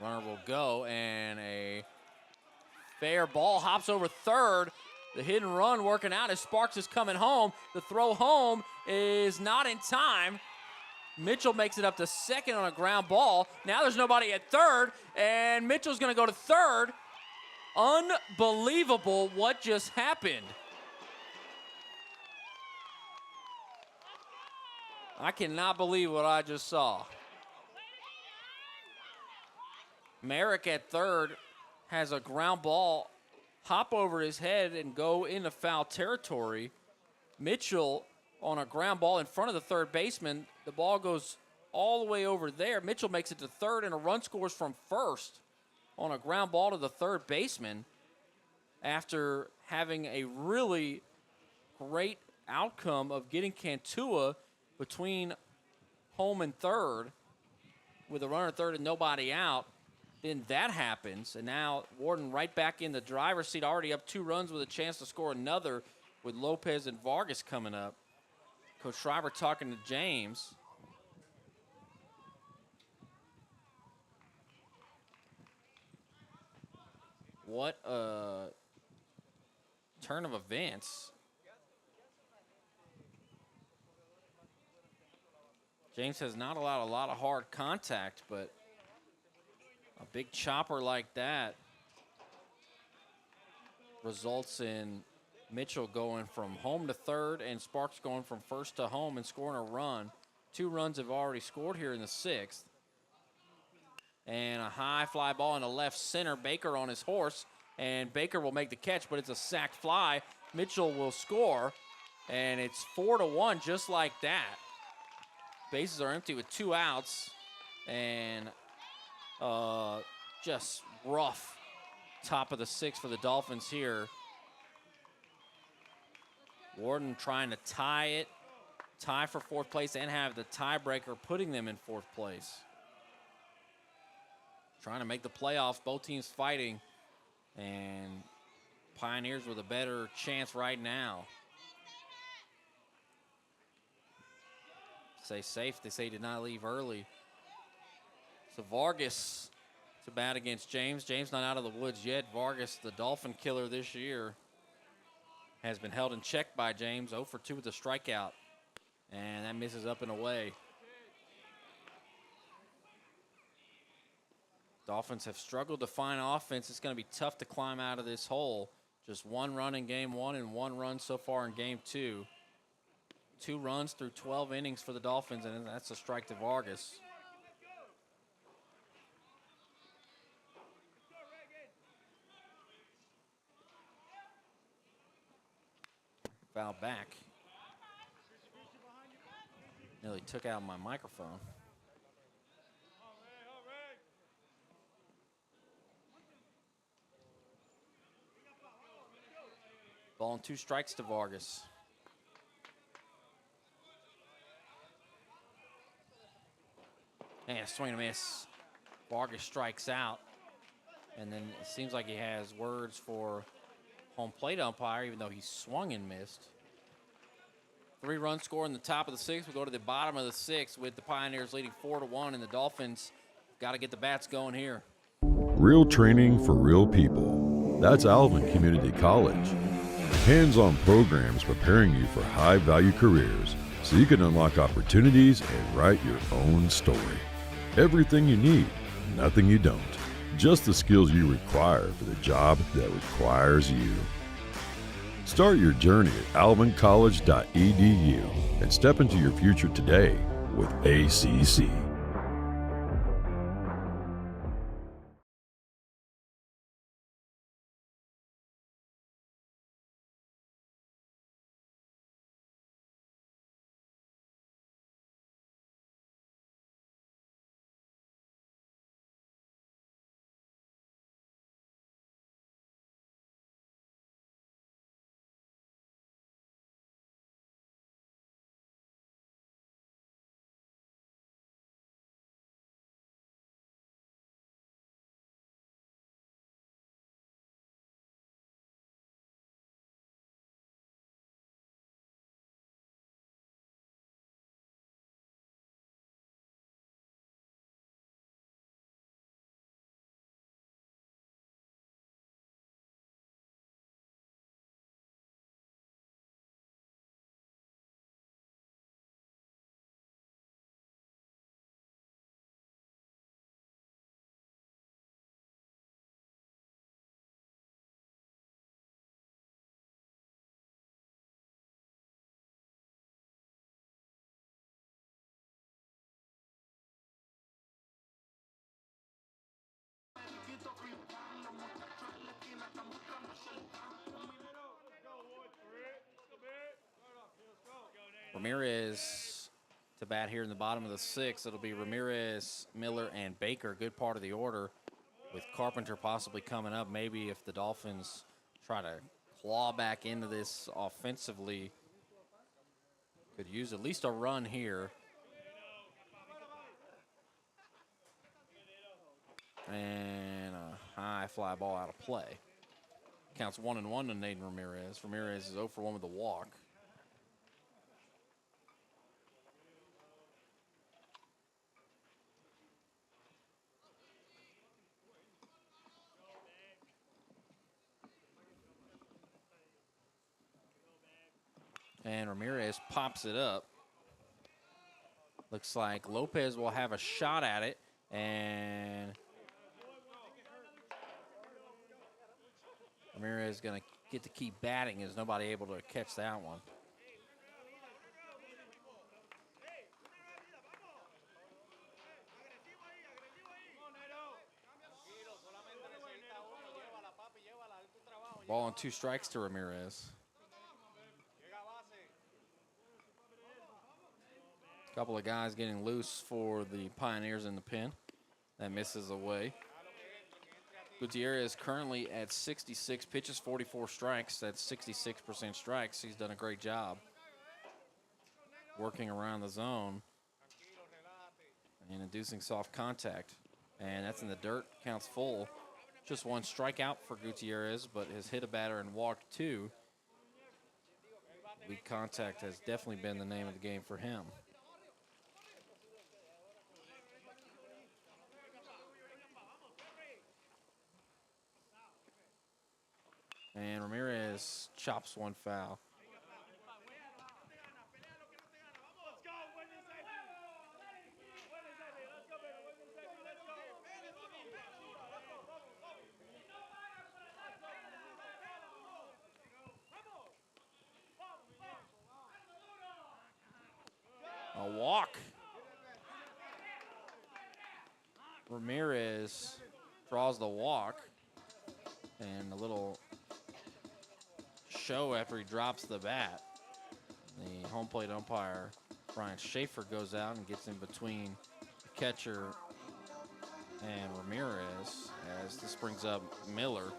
Runner will go, and a fair ball hops over third, The hit and run working out as Sparks is coming home. The throw home is not in time. Mitchell makes it up to second on a ground ball. Now there's nobody at third, and Mitchell's going to go to third. Unbelievable what just happened. I cannot believe what I just saw. Merrick at third has a ground ball hop over his head and go into foul territory. Mitchell on a ground ball in front of the third baseman. The ball goes all the way over there. Mitchell makes it to third, and a run scores from first on a ground ball to the third baseman after having a really great outcome of getting Cantua between home and third with a runner at third and nobody out. Then that happens, and now Wharton right back in the driver's seat, already up 2 runs with a chance to score another with Lopez and Vargas coming up. Coach Schreiber talking to James. What a turn of events. James has not allowed a lot of hard contact, but a big chopper like that results in Mitchell going from home to third and Sparks going from first to home and scoring a run. 2 runs have already scored here in the 6th. And a high fly ball in the left center. Baker on his horse, and Baker will make the catch, but it's a sacked fly. Mitchell will score, and it's 4-1 just like that. Bases are empty with 2 outs, and just rough top of the 6th for the Dolphins here. Wharton trying to tie for 4th place and have the tiebreaker putting them in 4th place. Trying to make the playoffs, both teams fighting, and Pioneers with a better chance right now. Stay safe, they say did not leave early. So Vargas to bat against James. James not out of the woods yet. Vargas, the Dolphin killer this year, has been held in check by James. 0 for 2 with a strikeout, and that misses up and away. Dolphins have struggled to find offense. It's going to be tough to climb out of this hole. Just 1 run in game 1 and 1 run so far in game 2. 2 runs through 12 innings for the Dolphins, and that's a strike to Vargas. Foul back. Nearly took out my microphone. Ball and 2 strikes to Vargas. And swing and a miss. Vargas strikes out. And then it seems like he has words for home plate umpire, even though he swung and missed. 3 runs scored in the top of the 6th. We go to the bottom of the 6th with the Pioneers leading 4-1, and the Dolphins got to get the bats going here. Real training for real people. That's Alvin Community College. Hands-on programs preparing you for high-value careers so you can unlock opportunities and write your own story. Everything you need, nothing you don't. Just the skills you require for the job that requires you. Start your journey at alvincollege.edu and step into your future today with ACC. Ramirez to bat here in the bottom of the 6th. It'll be Ramirez, Miller, and Baker. Good part of the order with Carpenter possibly coming up. Maybe if the Dolphins try to claw back into this offensively, could use at least a run here. And a high fly ball out of play. Counts 1-1 to Nathan Ramirez. Ramirez is 0 for 1 with a walk. And Ramirez pops it up. Looks like Lopez will have a shot at it. And Ramirez is going to get to keep batting as nobody able to catch that one. Ball on 2 strikes to Ramirez. A couple of guys getting loose for the Pioneers in the pen. That misses away. Gutierrez currently at 66 pitches, 44 strikes. That's 66% strikes. He's done a great job working around the zone and inducing soft contact. And that's in the dirt, counts full. Just 1 strikeout for Gutierrez, but has hit a batter and walked 2. Weak contact has definitely been the name of the game for him. And Ramirez chops 1 foul. A walk. Ramirez draws the walk. And a little show after he drops the bat. The home plate umpire, Brian Schaefer, goes out and gets in between the catcher and Ramirez as this brings up Miller.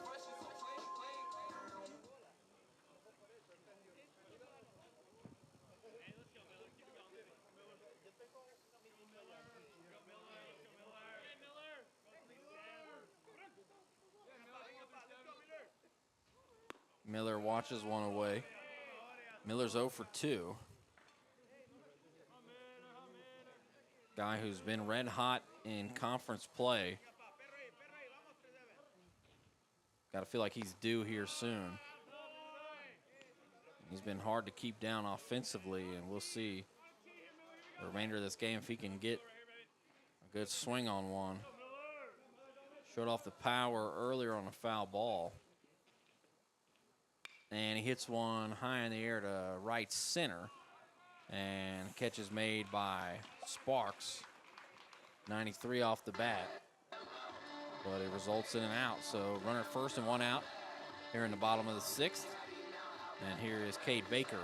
Miller watches 1 away. Miller's 0 for 2. Guy who's been red hot in conference play. Got to feel like he's due here soon. He's been hard to keep down offensively, and we'll see the remainder of this game if he can get a good swing on one. Showed off the power earlier on a foul ball. And he hits one high in the air to right center. And catch is made by Sparks. 93 off the bat. But it results in an out. So runner at first and 1 out here in the bottom of the 6th. And here is Cade Baker.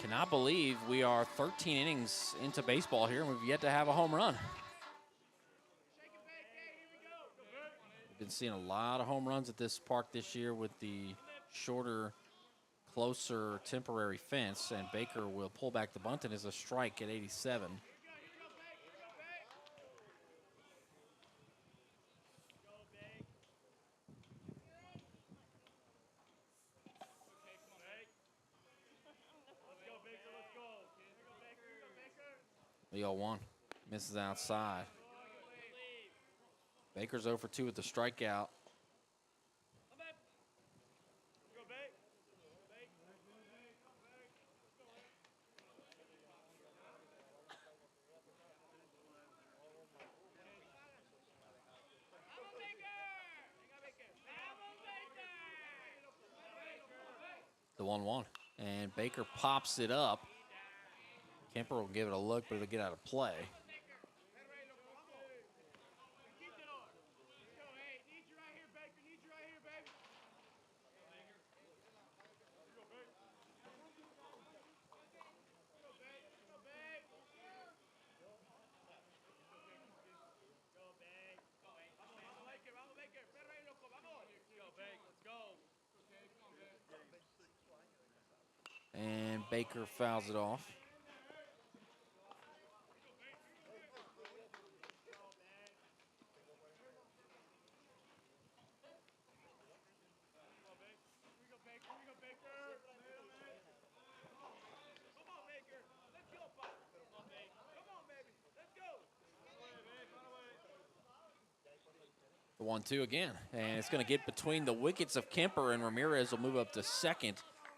Cannot believe we are 13 innings into baseball here and we've yet to have a home run. Been seeing a lot of home runs at this park this year with the shorter, closer temporary fence, and Baker will pull back the bunt and is a strike at 87. The 0-1 misses outside. Baker's 0 for 2 with the strikeout. The 1-1. And Baker pops it up. Kemper will give it a look, but it'll get out of play. And Baker fouls it off. The 1-2 again, and it's going to get between the wickets of Kemper, and Ramirez will move up to second.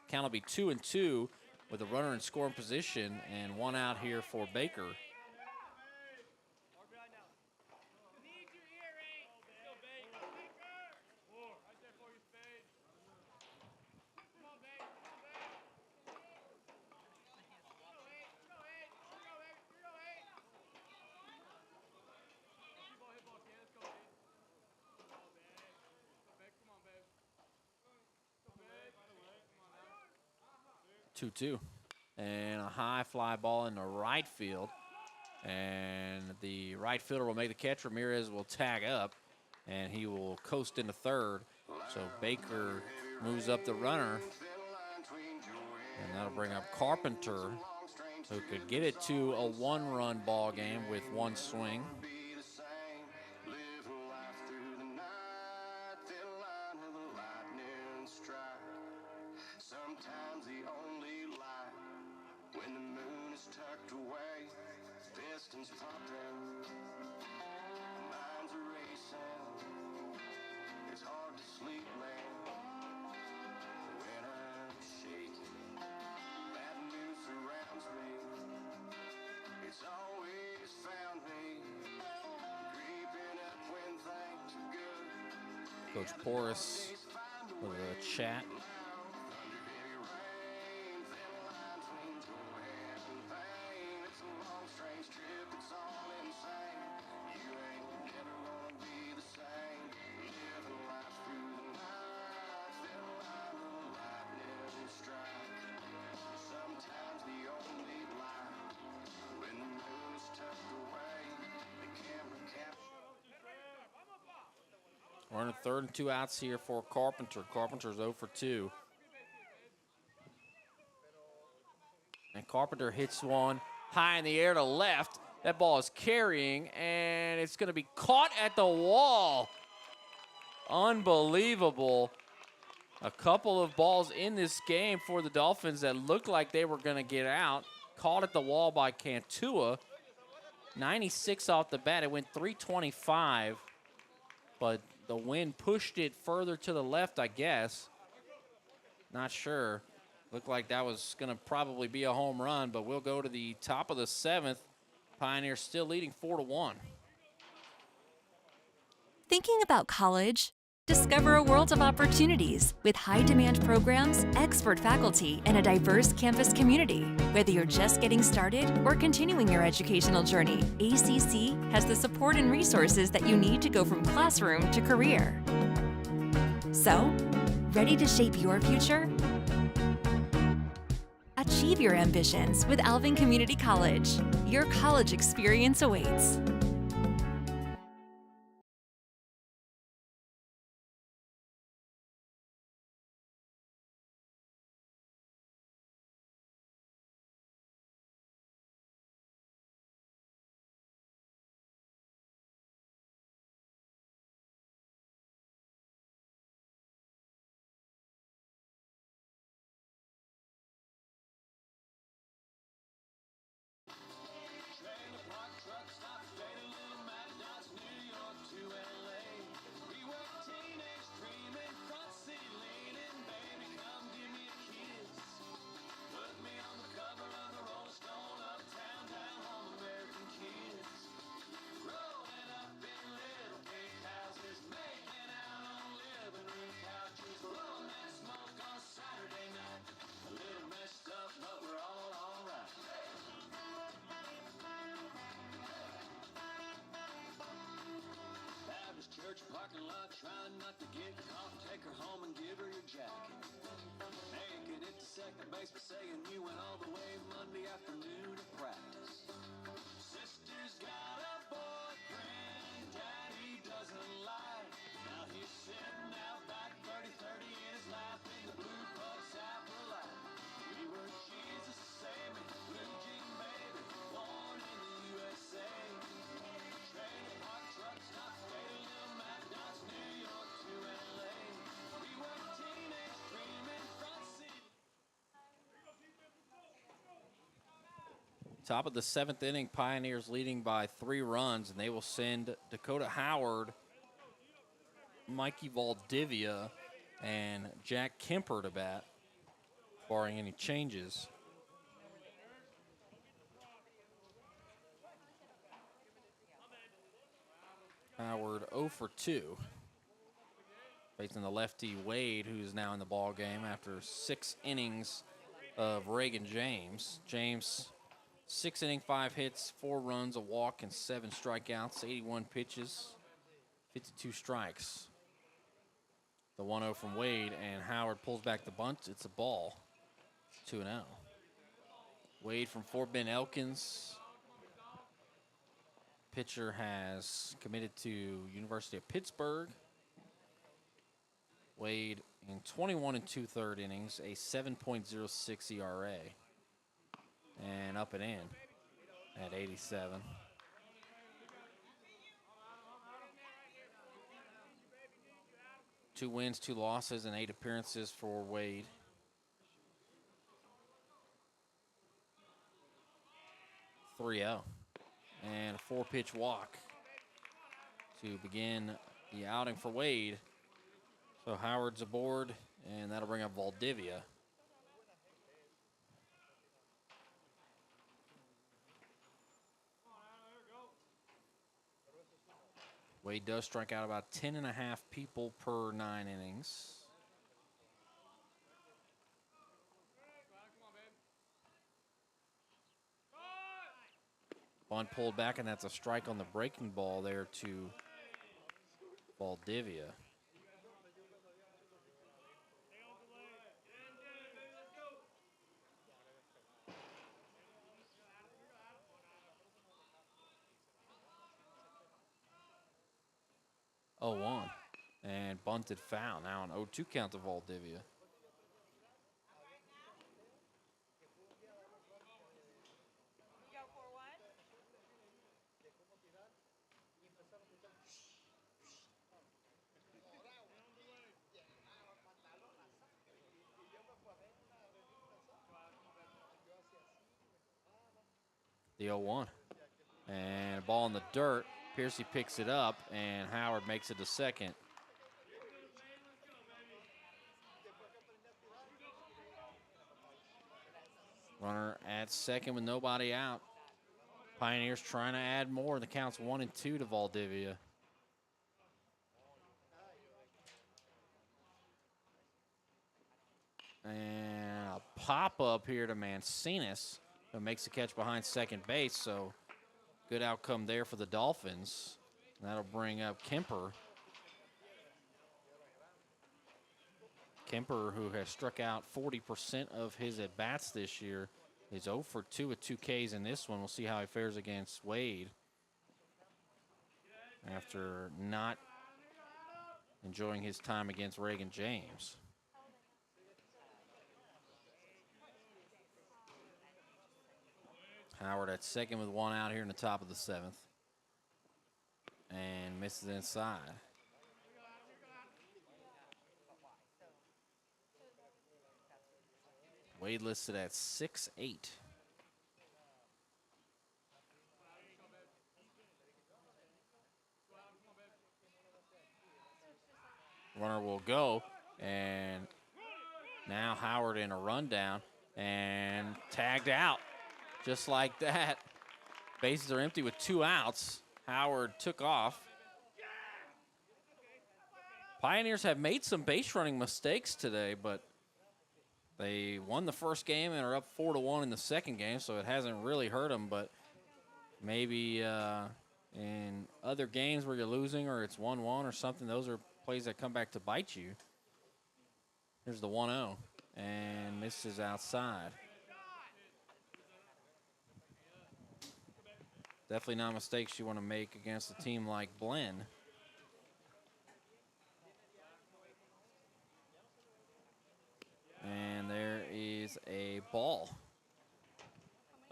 Count will be 2-2 with a runner in scoring position, and one out here for Baker. Two, and a high fly ball in the right field, and the right fielder will make the catch. Ramirez will tag up, and he will coast into third. So Baker moves up the runner, and that'll bring up Carpenter, who could get it to a one-run ball game with one swing. Sometimes the only light when the moon is tucked away, pistons popping, minds are racing. It's hard to sleep, man, when I'm shaking. Bad news surrounds me. It's always found me creeping up when things are good. Coach Porras with a chat. Running third and 2 outs here for Carpenter. Carpenter's 0 for 2. And Carpenter hits one high in the air to left. That ball is carrying, and it's going to be caught at the wall. Unbelievable. A couple of balls in this game for the Dolphins that looked like they were going to get out. Caught at the wall by Cantua. 96 off the bat. It went 325, but the wind pushed it further to the left, I guess. Not sure. Looked like that was going to probably be a home run, but we'll go to the top of the 7th. Pioneers still leading 4-1. Thinking about college? Discover a world of opportunities with high-demand programs, expert faculty, and a diverse campus community. Whether you're just getting started or continuing your educational journey, ACC has the support and resources that you need to go from classroom to career. So, ready to shape your future? Achieve your ambitions with Alvin Community College. Your college experience awaits. Church parking lot, trying not to get caught. Take her home and give her your jacket. Making it to second base, but saying you went all the way Monday afternoon to practice. Sister's got a boyfriend, daddy doesn't lie. Now he's sitting out back 30-30 in his lap in the blue puck sapper light. We were Top of the 7th inning, Pioneers leading by 3 runs, and they will send Dakota Howard, Mikey Valdivia, and Jack Kemper to bat, barring any changes. Howard 0 for 2. Facing the lefty Wade, who's now in the ball game after 6 innings of Reagan James. James, 6 innings, 5 hits, 4 runs, a walk, and 7 strikeouts, 81 pitches, 52 strikes. The 1-0 from Wade, and Howard pulls back the bunt. It's a ball, 2-0. Wade from Fort Bend Elkins. Pitcher has committed to University of Pittsburgh. Wade in 21 2/3 innings, a 7.06 ERA. And up and in at 87. Two wins, 2 losses, and 8 appearances for Wade. .30 and a 4-pitch walk to begin the outing for Wade. So Howard's aboard, and that'll bring up Valdivia. Wade does strike out about 10.5 people per 9 innings. Bunt pulled back, and that's a strike on the breaking ball there to Valdivia. Oh, 1 and bunted foul. Now an 0-2 count to Valdivia. The 0-1. And a ball in the dirt. Piercy picks it up, and Howard makes it to second. Runner at second with nobody out. Pioneers trying to add more. The count's 1-2 to Valdivia. And a pop-up here to Mancinas, who makes the catch behind second base, so good outcome there for the Dolphins. And that'll bring up Kemper. Kemper, who has struck out 40% of his at-bats this year, is 0 for 2 with 2 Ks in this one. We'll see how he fares against Wade after not enjoying his time against Reagan James. Howard at second with 1 out here in the top of the 7th. And misses inside. Wade listed at 6'8". Runner will go, and now Howard in a rundown and tagged out. Just like that. Bases are empty with 2 outs. Howard took off. Pioneers have made some base running mistakes today, but they won the first game and are up 4-1 in the second game, so it hasn't really hurt them. But maybe in other games where you're losing or it's 1-1 or something, those are plays that come back to bite you. Here's the 1-0, and misses outside. Definitely not mistakes you want to make against a team like Glenn. And there is a ball.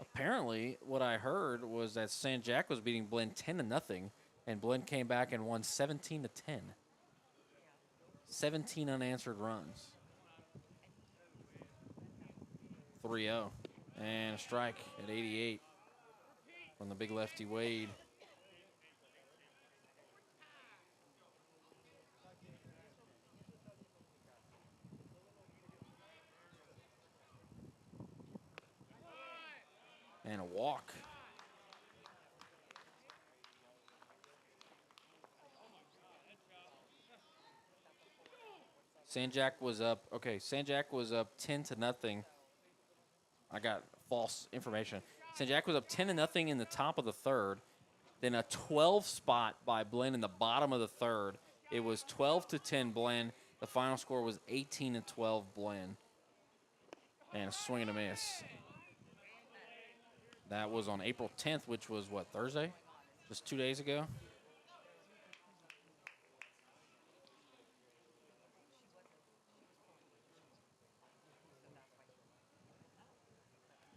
Apparently, what I heard was that San Jac was beating Blinn 10-0, and Blinn came back and won 17-10. 17 unanswered runs. 3-0, and a strike at 88. from the big lefty Wade. And a walk. Sanjak was up. Okay, Sanjak was up 10-0. I got false information. Sanjak was up 10-0 in the top of the third. Then a 12 spot by Blinn in the bottom of the third. It was 12-10 Blinn. The final score was 18-12 Blinn. And a swing and a miss. That was on April 10th, which was what, Thursday? Just 2 days ago.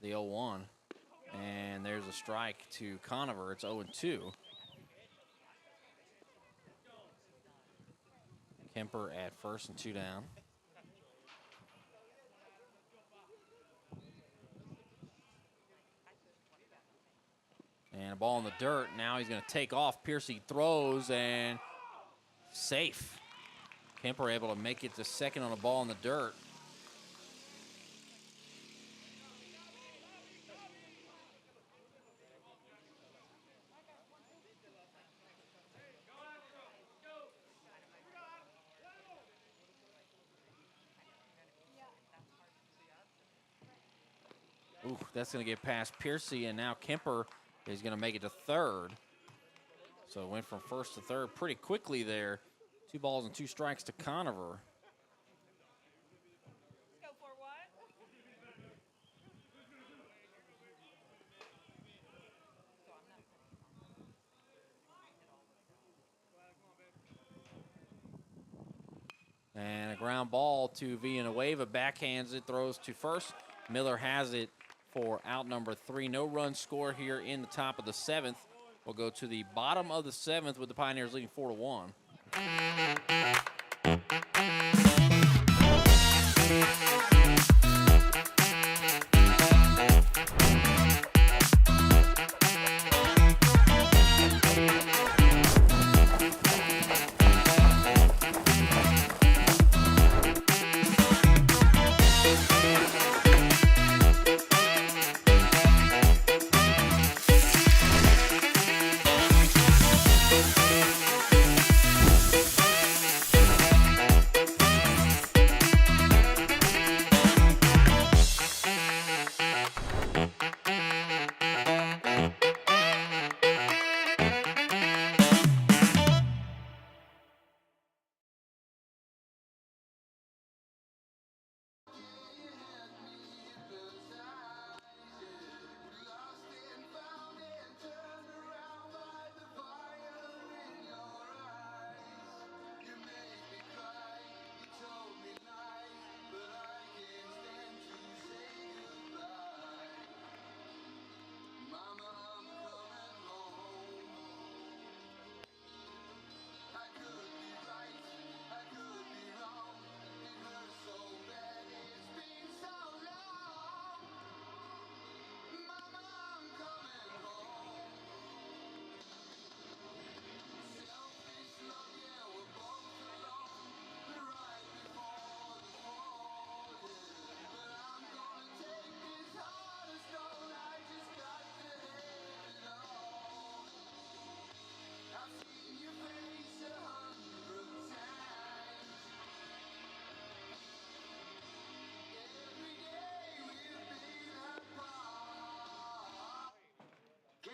The 0-1. And there's a strike to Conover. It's 0-2. Kemper at first and 2 down. And a ball in the dirt. Now he's going to take off. Piercy throws and safe. Kemper able to make it to second on a ball in the dirt. Ooh, that's going to get past Piercy, and now Kemper is going to make it to third. So it went from first to third pretty quickly there. 2 balls and 2 strikes to Conover. And a ground ball to Villanueva. Backhands it, throws to first. Miller has it for out number 3. No run score here in the top of the 7th. We'll go to the bottom of the 7th with the Pioneers leading 4-1.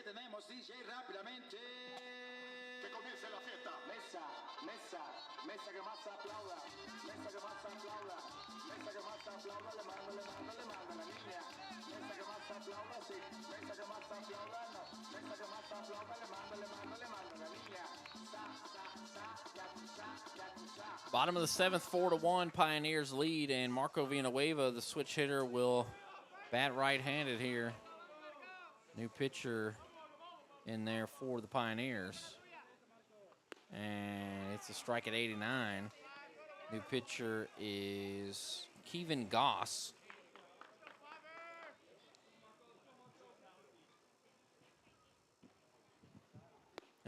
Tenemos DJ rápidamente. Que comience la fiesta. Mesa, mesa, mesa que más aplauda. Mesa que más aplauda. Mesa que más aplauda. Le mando la niña. Mesa que más aplauda, sí. Mesa que más aplauda, no. Mesa que más aplauda. Le mando la niña. Bottom of the 7th, 4-1. Pioneers lead, and Marco Villanueva, the switch hitter, will bat right-handed here. New pitcher in there for the Pioneers. And it's a strike at 89. New pitcher is Kevin Goss.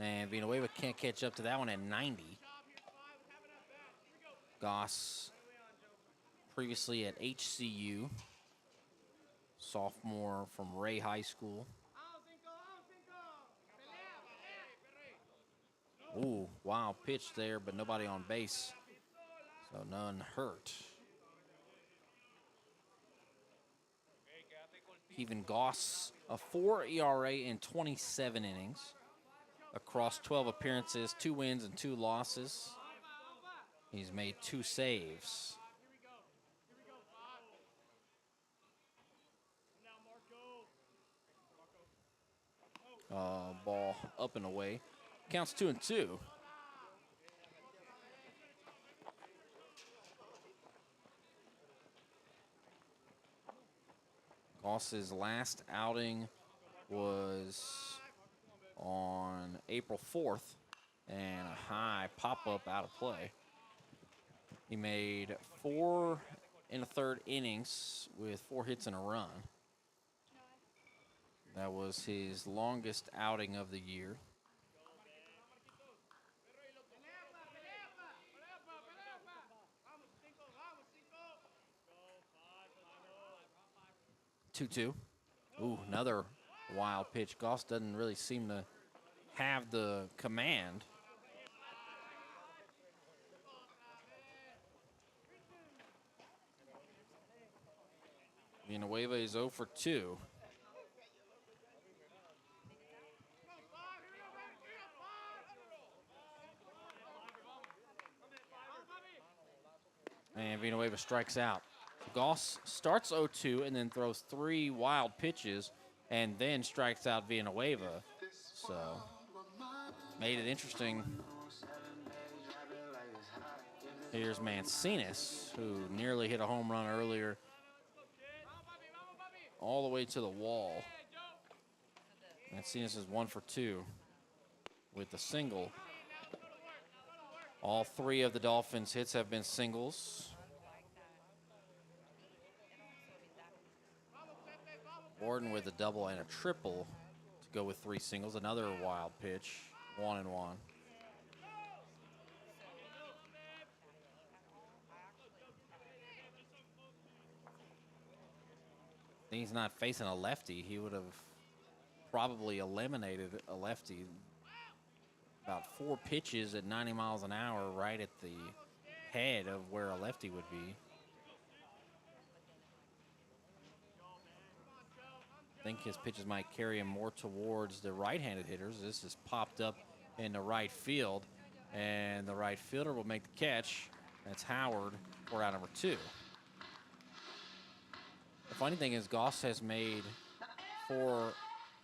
And Villanueva can't catch up to that one at 90. Goss, previously at HCU, sophomore from Ray High School. Ooh, wild pitch there, but nobody on base, so none hurt. Even Goss, a 4 ERA in 27 innings. Across 12 appearances, 2 wins and 2 losses. He's made 2 saves. Ball up and away. Counts 2-2. Goss's last outing was on April 4th, and a high pop-up out of play. He made 4 1/3 innings with 4 hits and a run. That was his longest outing of the year. Two. Ooh, another wild pitch. Goss doesn't really seem to have the command. Villanueva is 0 for 2. And Villanueva strikes out. Goss starts 0-2 and then throws 3 wild pitches and then strikes out Villanueva. So, made it interesting. Here's Mancinas, who nearly hit a home run earlier, all the way to the wall. Mancinas is 1 for 2 with a single. All 3 of the Dolphins' hits have been singles. Wharton with a double and a triple to go with 3 singles. Another wild pitch, 1-1. He's not facing a lefty. He would have probably eliminated a lefty. About 4 pitches at 90 miles an hour right at the head of where a lefty would be. I think his pitches might carry him more towards the right-handed hitters. This is popped up in the right field, and the right fielder will make the catch. That's Howard for out number 2. The funny thing is Goss has made 4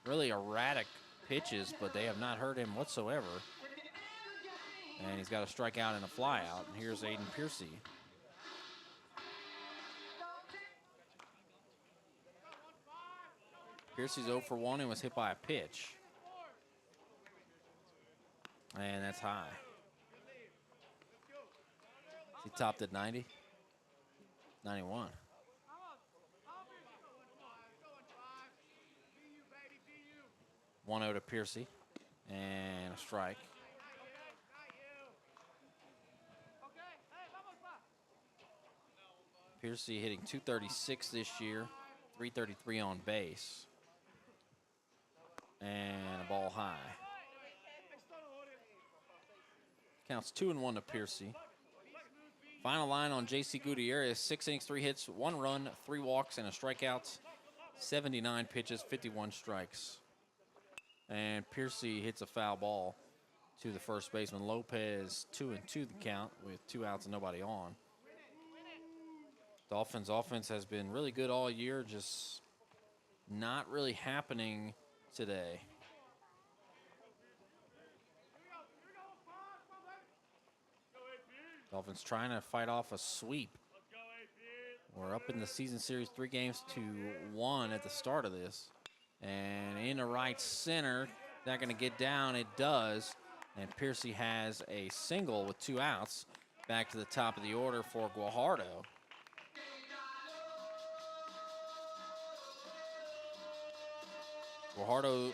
really erratic pitches, but they have not hurt him whatsoever. And he's got a strikeout and a flyout. And here's Aiden Piercy. Piercy's 0 for 1 and was hit by a pitch. And that's high. He topped at 90? 91. 1-0 to Piercy, and a strike. Piercy hitting .236 this year, .333 on base. And a ball high. Counts 2-1 to Piercy. Final line on J.C. Gutierrez, 6 innings, 3 hits, 1 run, 3 walks, and a strikeout. 79 pitches, 51 strikes. And Piercy hits a foul ball to the first baseman. Lopez 2-2 the count with 2 outs and nobody on. Dolphins offense has been really good all year, just not really happening today. Dolphins trying to fight off a sweep. We're up in the season series 3-1 at the start of this. And in the right center, not going to get down. It does. And Piercy has a single with 2 outs. Back to the top of the order for Guajardo. Guajardo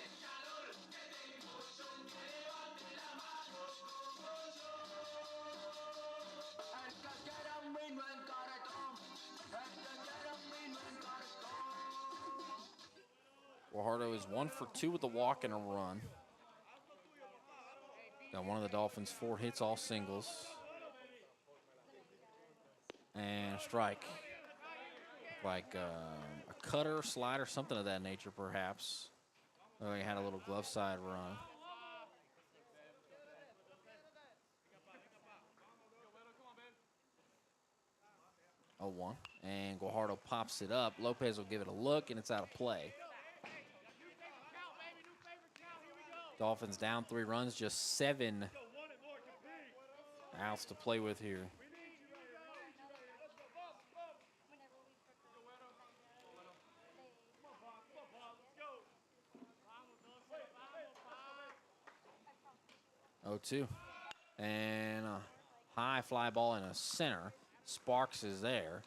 Guajardo is 1 for 2 with a walk and a run. Got one of the Dolphins' 4 hits, all singles. And a strike. Like a cutter, slider, something of that nature, perhaps. Oh, he had a little glove side run. Oh, 1. And Guajardo pops it up. Lopez will give it a look, and it's out of play. Dolphins down 3 runs, just 7 outs to play with here. Oh, 2. And a high fly ball in a center. Sparks is there,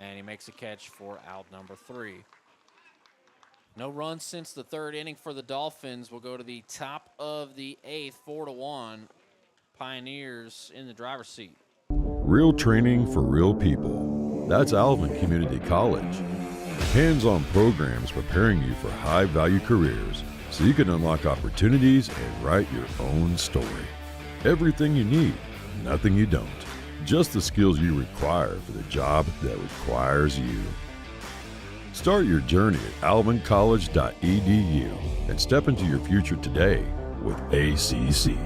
and he makes a catch for out number 3. No runs since the 3rd inning for the Dolphins. We'll go to the top of the 8th, 4-1. Pioneers in the driver's seat. Real training for real people. That's Alvin Community College. Hands-on programs preparing you for high-value careers so you can unlock opportunities and write your own story. Everything you need, nothing you don't. Just the skills you require for the job that requires you. Start your journey at alvincollege.edu and step into your future today with ACC.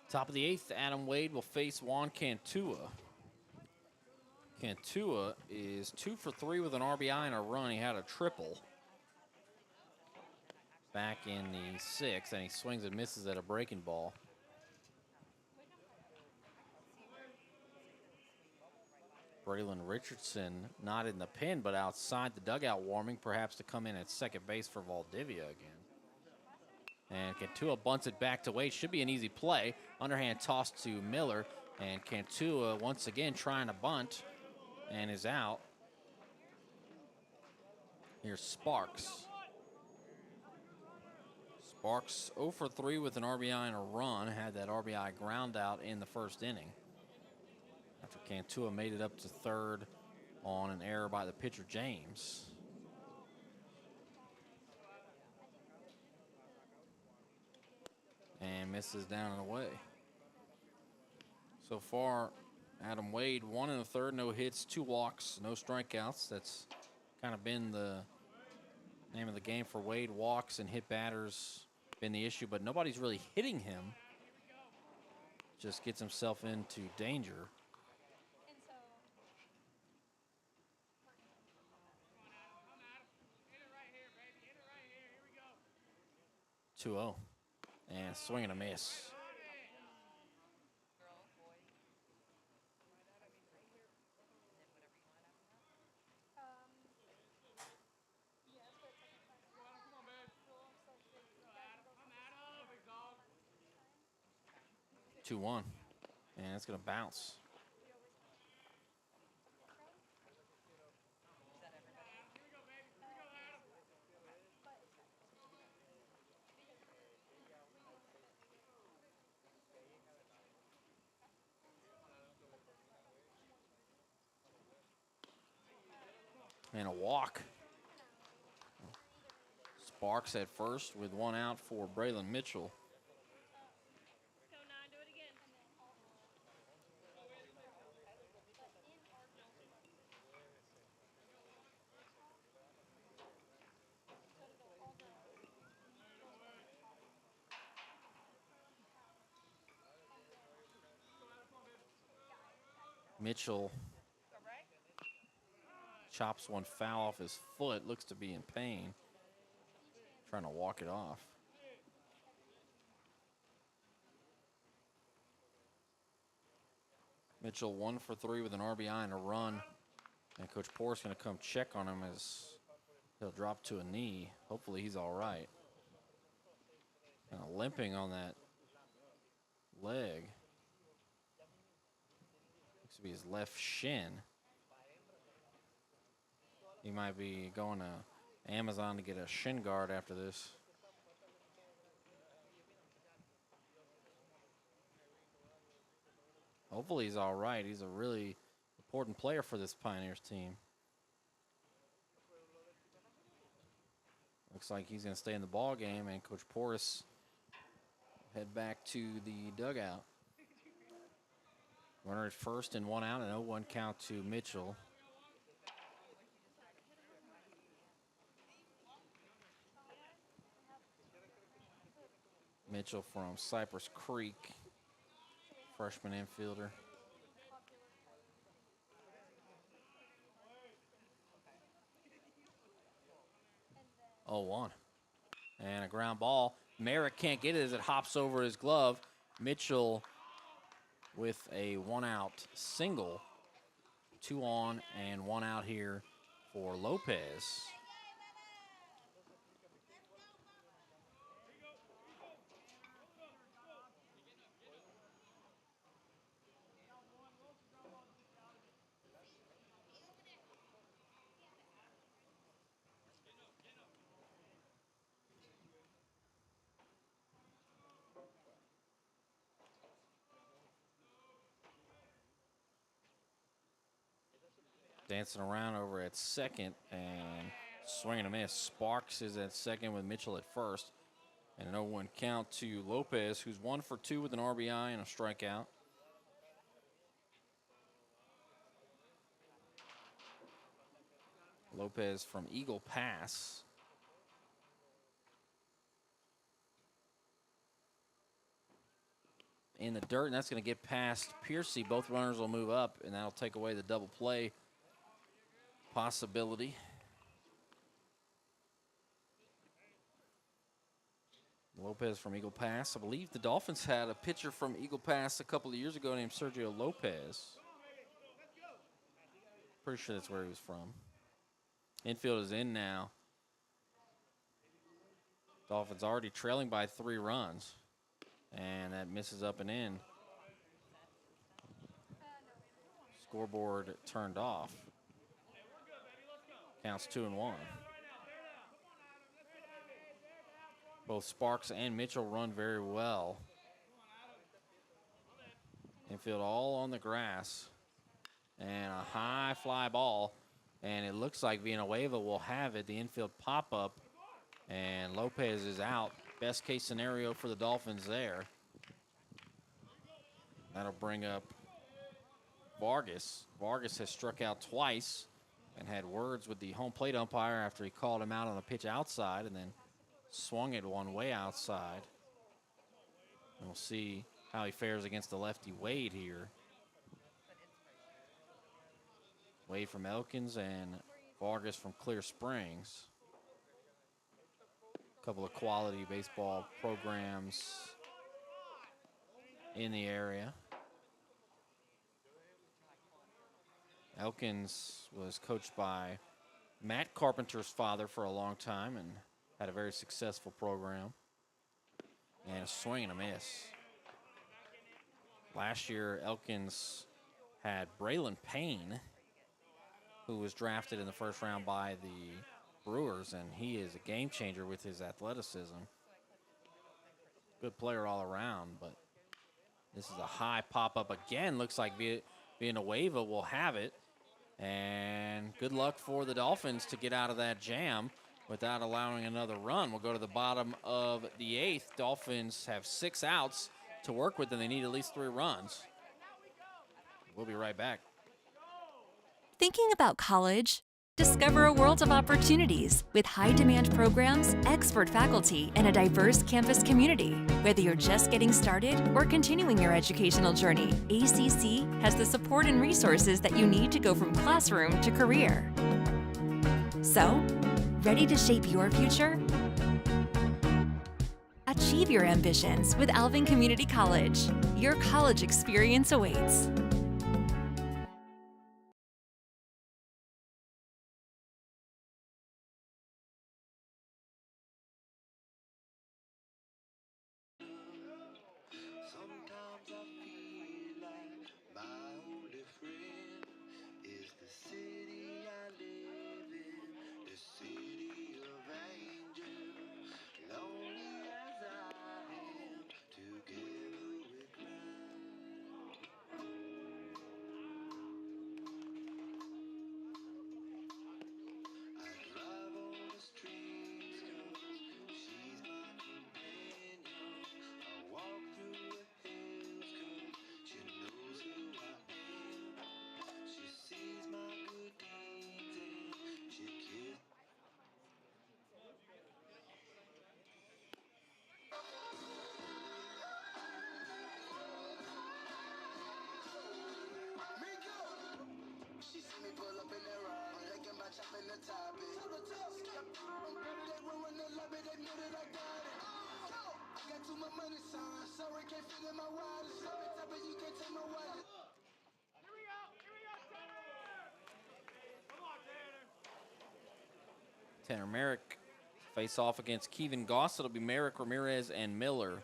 Top of the 8th, Adam Wade will face Juan Cantua. Cantua is 2 for 3 with an RBI and a run. He had a triple back in the 6th, and he swings and misses at a breaking ball. Braylon Richardson not in the pen, but outside the dugout warming, perhaps to come in at second base for Valdivia again. And Cantua bunts it back to Wade. Should be an easy play. Underhand toss to Miller. And Cantua once again trying to bunt and is out. Here's Sparks. Sparks 0 for 3 with an RBI and a run. Had that RBI ground out in the 1st inning. After Cantua made it up to 3rd on an error by the pitcher, James. And misses down and away. So far, Adam Wade, 1 1/3, no hits, 2 walks, no strikeouts. That's kind of been the name of the game for Wade. Walks and hit batters been the issue, but nobody's really hitting him. Just gets himself into danger. 2-0. And swing and a miss. Two one, and it's going to bounce. And a walk. Sparks at first with one out for Braylon Mitchell. Mitchell chops one foul off his foot, looks to be in pain. Trying to walk it off. Mitchell 1 for 3 with an RBI and a run. And Coach Porras going to come check on him as he'll drop to a knee. Hopefully he's all right. Kind of limping on that leg. Looks to be his left shin. He might be going to Amazon to get a shin guard after this. Hopefully he's all right. He's a really important player for this Pioneers team. Looks like he's going to stay in the ball game, and Coach Porras head back to the dugout. Runner at first and one out, and 0-1 count to Mitchell. Mitchell from Cypress Creek, freshman infielder. Oh, 1. And a ground ball. Merrick can't get it as it hops over his glove. Mitchell with a one-out single. 2 on and 1 out here for Lopez. Dancing around over at second and swinging a miss. Sparks is at second with Mitchell at first. And an 0-1 count to Lopez, who's 1 for 2 with an RBI and a strikeout. Lopez from Eagle Pass. In the dirt, and that's going to get past Piercy. Both runners will move up, and that'll take away the double play possibility. Lopez from Eagle Pass. I believe the Dolphins had a pitcher from Eagle Pass a couple of years ago named Sergio Lopez. Pretty sure that's where he was from. Infield is in now. Dolphins already trailing by 3 runs. And that misses up and in. Scoreboard turned off. Counts 2-1. Both Sparks and Mitchell run very well. Infield all on the grass. And a high fly ball. And it looks like Villanueva will have it. The infield pop-up. And Lopez is out. Best case scenario for the Dolphins there. That'll bring up Vargas. Vargas has struck out twice and had words with the home plate umpire after he called him out on a pitch outside and then swung it one way outside. And we'll see how he fares against the lefty Wade here. Wade from Elkins and Vargas from Clear Springs. A couple of quality baseball programs in the area. Elkins was coached by Matt Carpenter's father for a long time and had a very successful program. And a swing and a miss. Last year, Elkins had Braylon Payne, who was drafted in the first round by the Brewers, and he is a game changer with his athleticism. Good player all around, but this is a high pop-up again. Looks like Villanueva will have it. And good luck for the Dolphins to get out of that jam without allowing another run. We'll go to the bottom of the 8th. Dolphins have 6 outs to work with, and they need at least 3 runs. We'll be right back. Thinking about college? Discover a world of opportunities with high-demand programs, expert faculty, and a diverse campus community. Whether you're just getting started or continuing your educational journey, ACC has the support and resources that you need to go from classroom to career. So, ready to shape your future? Achieve your ambitions with Alvin Community College. Your college experience awaits. Sometimes I feel like my only friend is the city I live in, the city of angels. Lonely as I am, together we climb. I drive on the streets 'cause she's my companion. I walk through the hills 'cause she knows who I am. She sees my good deeds and she kisses. She see me pull up in that ride, thinking about chopping the top. Skip, they run the lobby, they know that I got it. I got too much money, son. Sorry, can't fit in my wallet. Slap it up and you can't take my wallet. Tanner Merrick face off against Kevin Goss. It'll be Merrick, Ramirez, and Miller.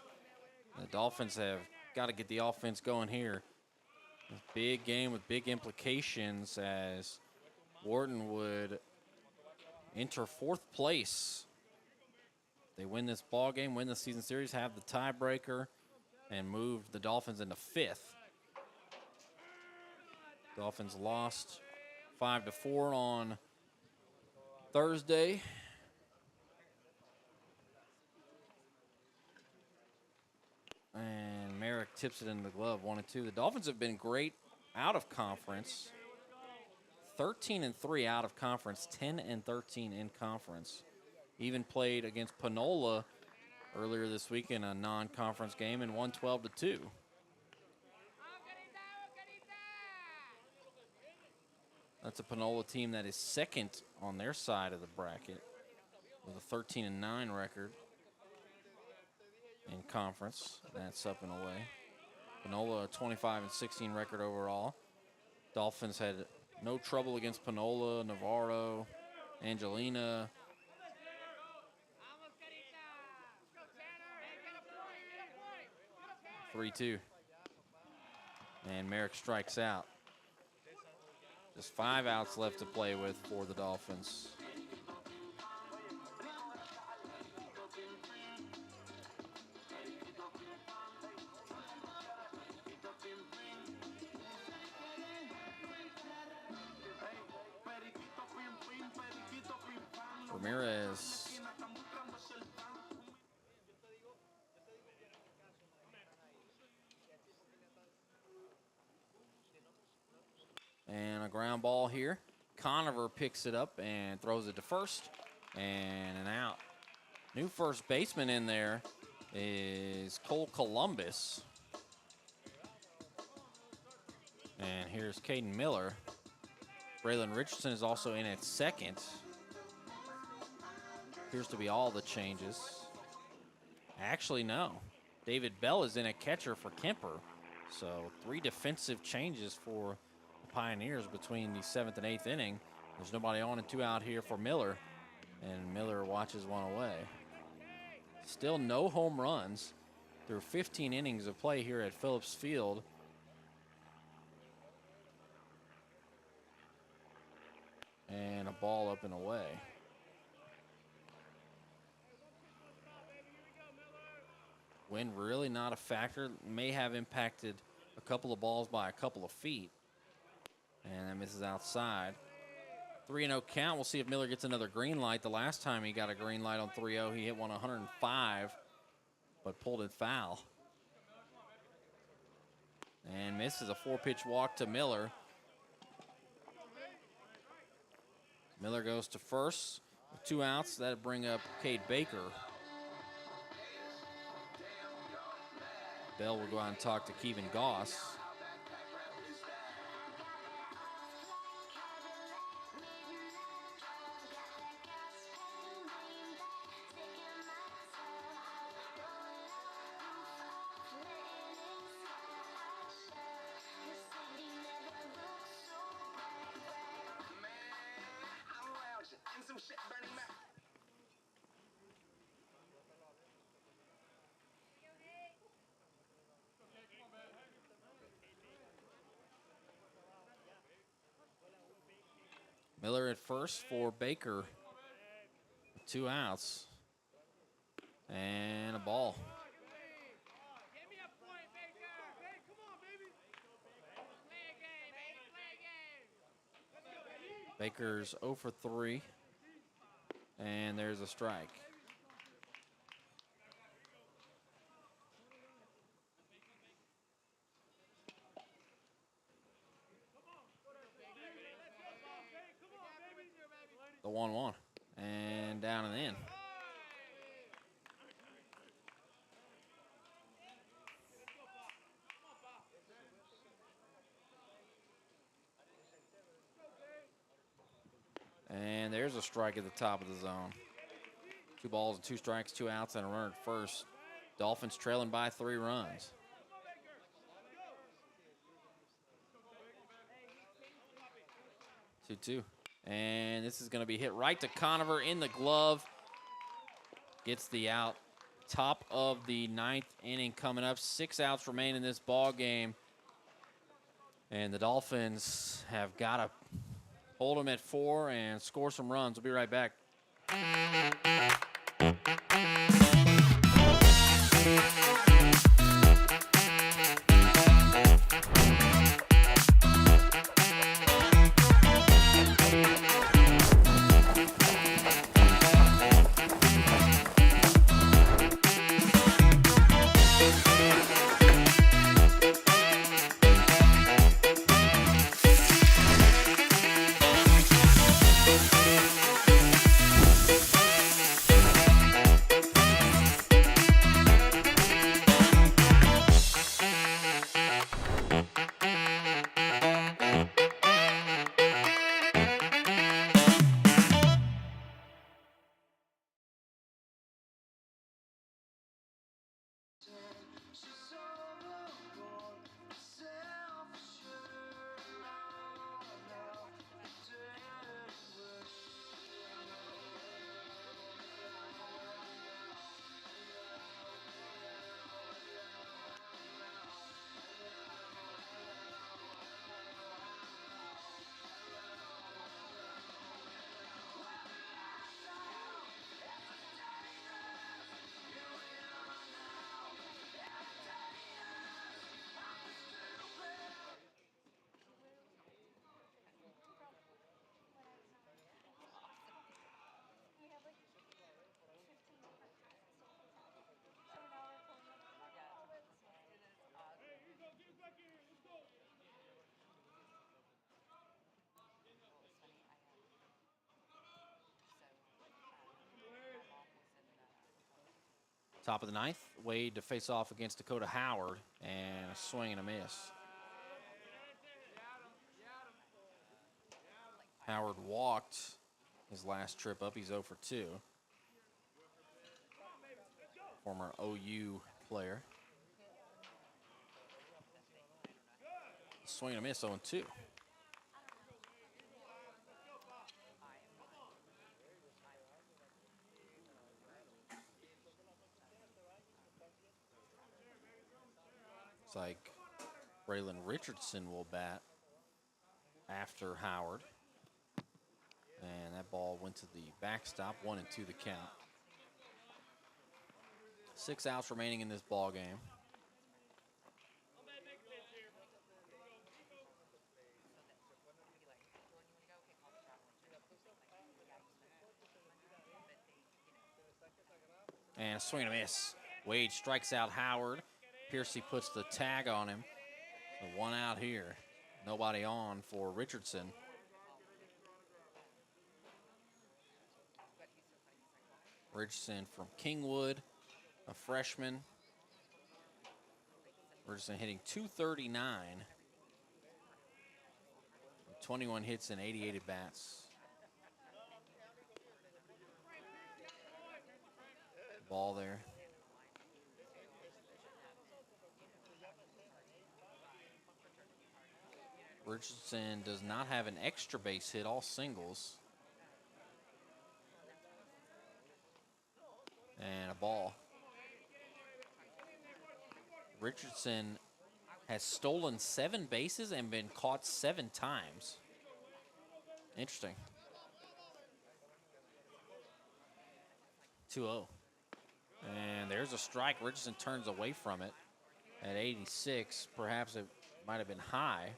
The Dolphins have got to get the offense going here. This big game with big implications as Wharton would enter 4th place. They win this ball game, win the season series, have the tiebreaker, and move the Dolphins into 5th. Dolphins lost 5-4 on Thursday. And Merrick tips it into the glove, 1-2. The Dolphins have been great out of conference. 13-3 out of conference, 10-13 in conference. Even played against Panola earlier this week in a non-conference game and won 12-2. That's a Panola team that is 2nd on their side of the bracket with a 13-9 record in conference. That's up and away. Panola, a 25-16 record overall. Dolphins had no trouble against Panola, Navarro, Angelina. (3-2). And Merrick strikes out. Just 5 outs left to play with for the Dolphins. Ramirez. And a ground ball here. Conover picks it up and throws it to first. And an out. New first baseman in there is Cole Columbus. And here's Caden Miller. Braylon Richardson is also in at second. Appears to be all the changes. Actually, no. David Bell is in at catcher for Kemper. So 3 defensive changes for the Pioneers between the 7th and 8th inning. There's nobody on and 2 out here for Miller. And Miller watches one away. Still no home runs through 15 innings of play here at Phillips Field. And a ball up and away. Wind really not a factor. May have impacted a couple of balls by a couple of feet. And that misses outside. 3-0 count. We'll see if Miller gets another green light. The last time he got a green light on 3-0, he hit one 105, but pulled it foul. And misses a 4-pitch walk to Miller. Miller goes to first with 2 outs. That'll bring up Cade Baker. Bell will go out and talk to Kevin Goss. Miller at first for Baker. 2 outs. And a ball. Baker's 0 for 3. And there's a strike. The 1-1. And down and in. And there's a strike at the top of the zone. 2 balls and 2 strikes, 2 outs, and a runner at first. Dolphins trailing by 3 runs. Two. And this is going to be hit right to Conover in the glove. Gets the out. Top of the 9th inning coming up. 6 outs remain in this ball game. And the Dolphins have got to hold them at 4 and score some runs. We'll be right back. Top of the 9th, Wade to face off against Dakota Howard, and a swing and a miss. Howard walked his last trip up. He's 0 for 2. Former OU player. Swing and a miss, 0 and 2. Looks like Braylon Richardson will bat after Howard. And that ball went to the backstop, 1 and 2 the count. 6 outs remaining in this ball game. And a swing and a miss. Wade strikes out Howard. Piercy puts the tag on him. So one out here. Nobody on for Richardson. Richardson from Kingwood, a freshman. Richardson hitting .239. 21 hits and 88 at-bats. Ball there. Richardson does not have an extra base hit, all singles. And a ball. Richardson has stolen 7 bases and been caught 7 times. Interesting. 2-0. And there's a strike. Richardson turns away from it at 86. Perhaps it might have been high.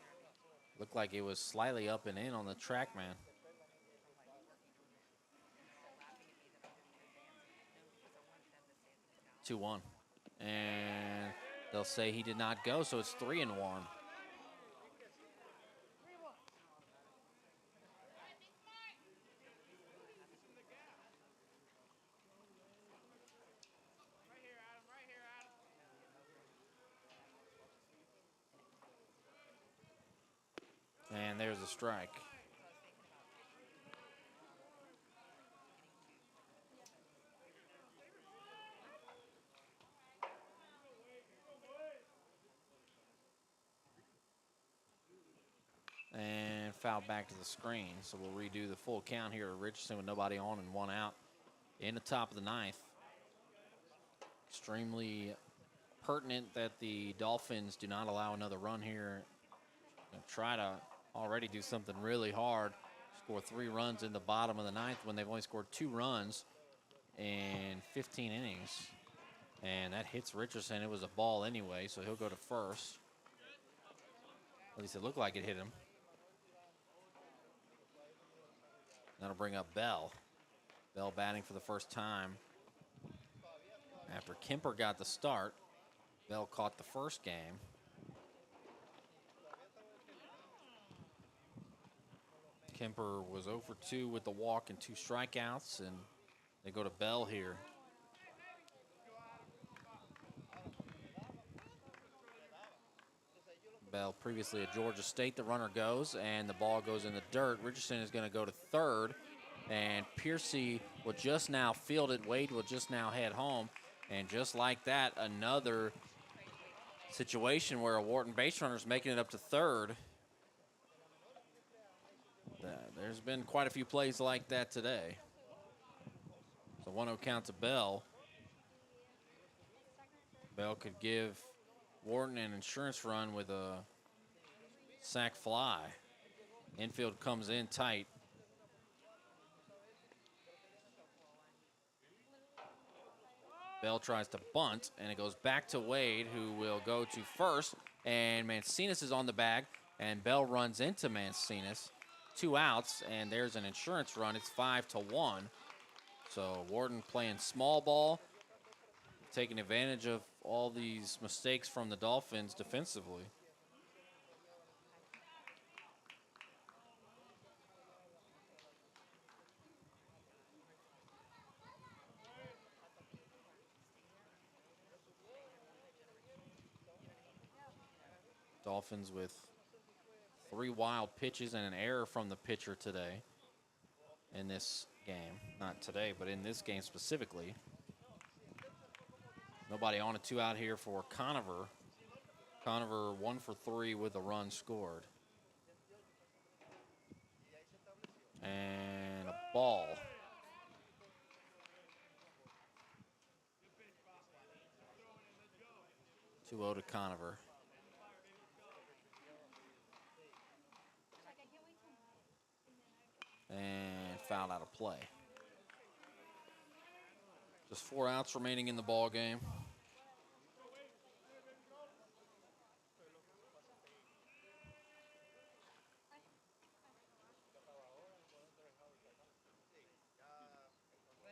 Looked like it was slightly up and in on the track man. Two-one. And they'll say he did not go, so it's 3-1. And there's a strike. And foul back to the screen. So we'll redo the full count here at Richardson with nobody on and 1 out in the top of the 9th. Extremely pertinent that the Dolphins do not allow another run here. They'll try to already do something really hard. Score 3 runs in the bottom of the 9th when they've only scored 2 runs in 15 innings. And that hits Richardson. It was a ball anyway, so he'll go to first. At least it looked like it hit him. That'll bring up Bell. Bell batting for the first time. After Kemper got the start, Bell caught the first game. Kemper was 0 for 2 with the walk and 2 strikeouts, and they go to Bell here. Bell previously at Georgia State. The runner goes, and the ball goes in the dirt. Richardson is going to go to third, and Piercy will just now field it. Wade will just now head home, and just like that, another situation where a Wharton base runner is making it up to third. There's been quite a few plays like that today. So 1-0 count to Bell. Bell could give Wharton an insurance run with a sac fly. Infield comes in tight. Bell tries to bunt, and it goes back to Wade, who will go to first. And Mancinas is on the bag, and Bell runs into Mancinas. 2 outs, and there's an insurance run. It's 5-1. So Wharton playing small ball, taking advantage of all these mistakes from the Dolphins defensively. Dolphins with 3 wild pitches and an error from the pitcher today in this game. Not today, but in this game specifically. Nobody on, a 2 out here for Conover. Conover 1 for 3 with a run scored. And a ball. To Conover. And fouled out of play. Just 4 outs remaining in the ball game.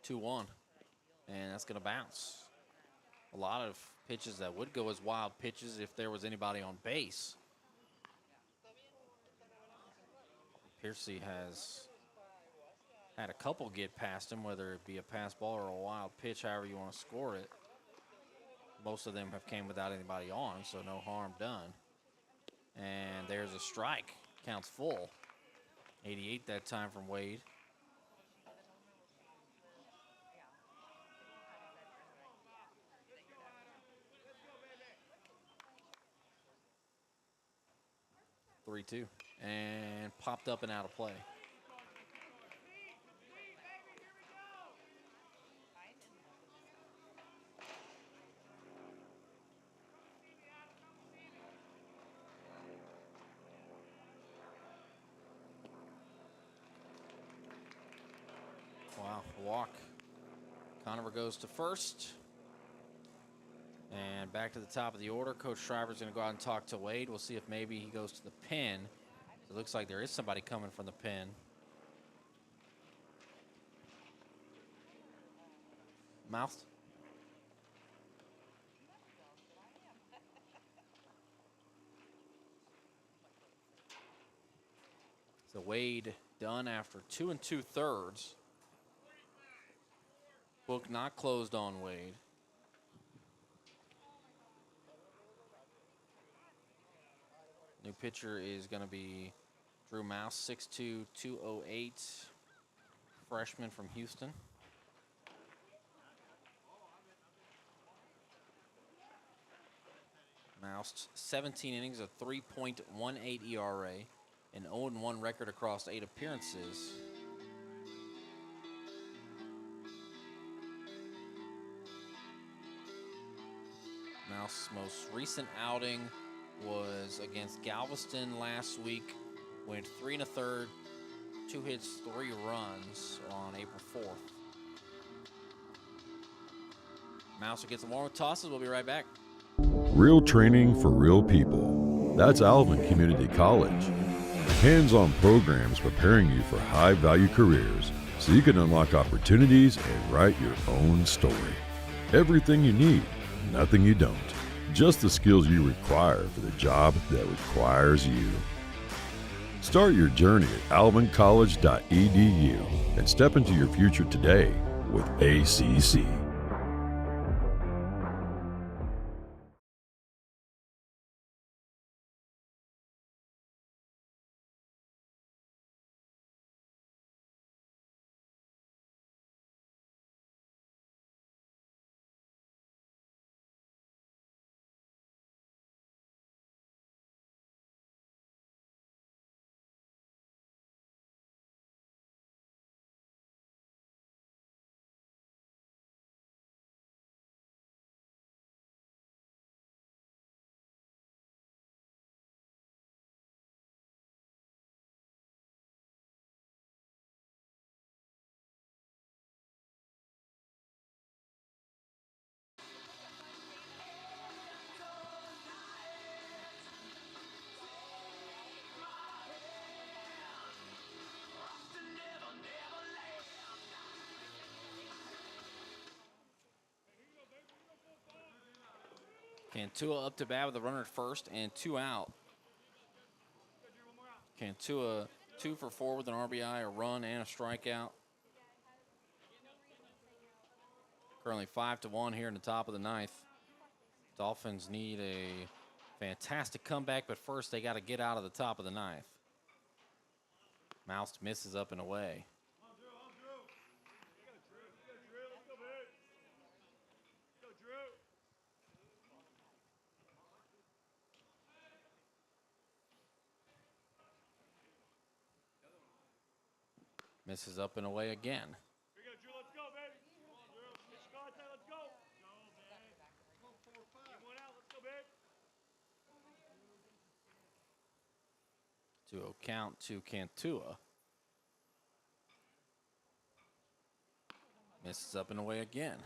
Two-one. and that's going to bounce. A lot of pitches that would go as wild pitches if there was anybody on base. Piercy has had a couple get past him, whether it be a pass ball or a wild pitch, however you want to score it. Most of them have came without anybody on, so no harm done. And there's a strike. Counts full. 88 that time from Wade. Three-two. And popped up and out of play. Wow, walk. Conover goes to first. And back to the top of the order. Coach Shriver's going to go out and talk to Wade. We'll see if maybe he goes to the pen. It looks like there is somebody coming from the pen. Mouth. So Wade done after 2 2/3. Book not closed on Wade. New pitcher is going to be Drew Mouse, 6'2", 208, freshman from Houston. Mouse, 17 innings, a 3.18 ERA, an 0-1 record across 8 appearances. Mouse's most recent outing was against Galveston last week. Went 3 1/3, 2 hits, 3 runs on April 4th. Mouse will get some more tosses. We'll be right back. Real training for real people. That's Alvin Community College. Hands-on programs preparing you for high-value careers so you can unlock opportunities and write your own story. Everything you need, nothing you don't. Just the skills you require for the job that requires you. Start your journey at alvincollege.edu and step into your future today with ACC. Cantua up to bat with a runner at first and 2 out. Cantua 2 for 4 with an RBI, a run, and a strikeout. Currently 5-1 here in the top of the 9th. Dolphins need a fantastic comeback, but first they got to get out of the top of the 9th. Mouse misses up and away. Misses up and away again. Let's go, baby. Let's go. Let's go. Keep one out. Let's go, babe. 2-0 count to Cantua. Misses up and away again.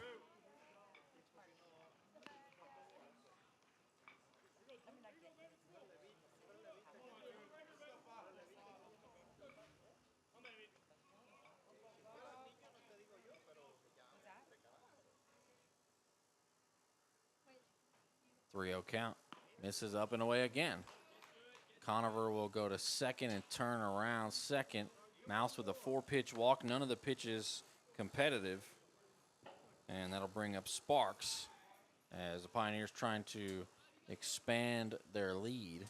3-0 count. Misses up and away again. Conover will go to second and turn around second. Mouse with a 4-pitch walk. None of the pitches competitive. And that'll bring up Sparks as the Pioneers trying to expand their lead.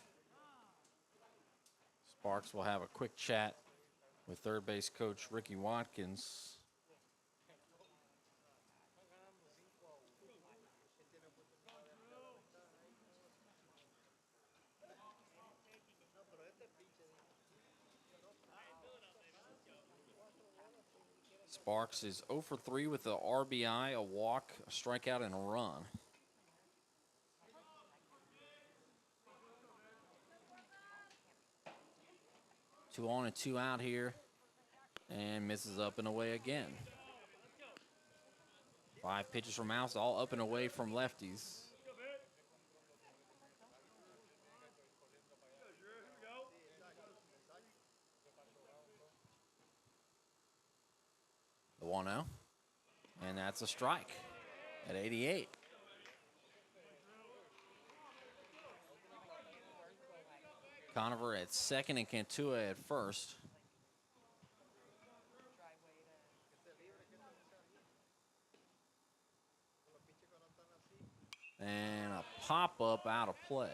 Sparks will have a quick chat with third base coach Ricky Watkins. Sparks is 0 for 3 with the RBI, a walk, a strikeout, and a run. Two on and two out here, and misses up and away again. 5 pitches from Mouse, all up and away from lefties. The 1-0, and that's a strike at 88. Conover at second and Cantua at first. And a pop-up out of play.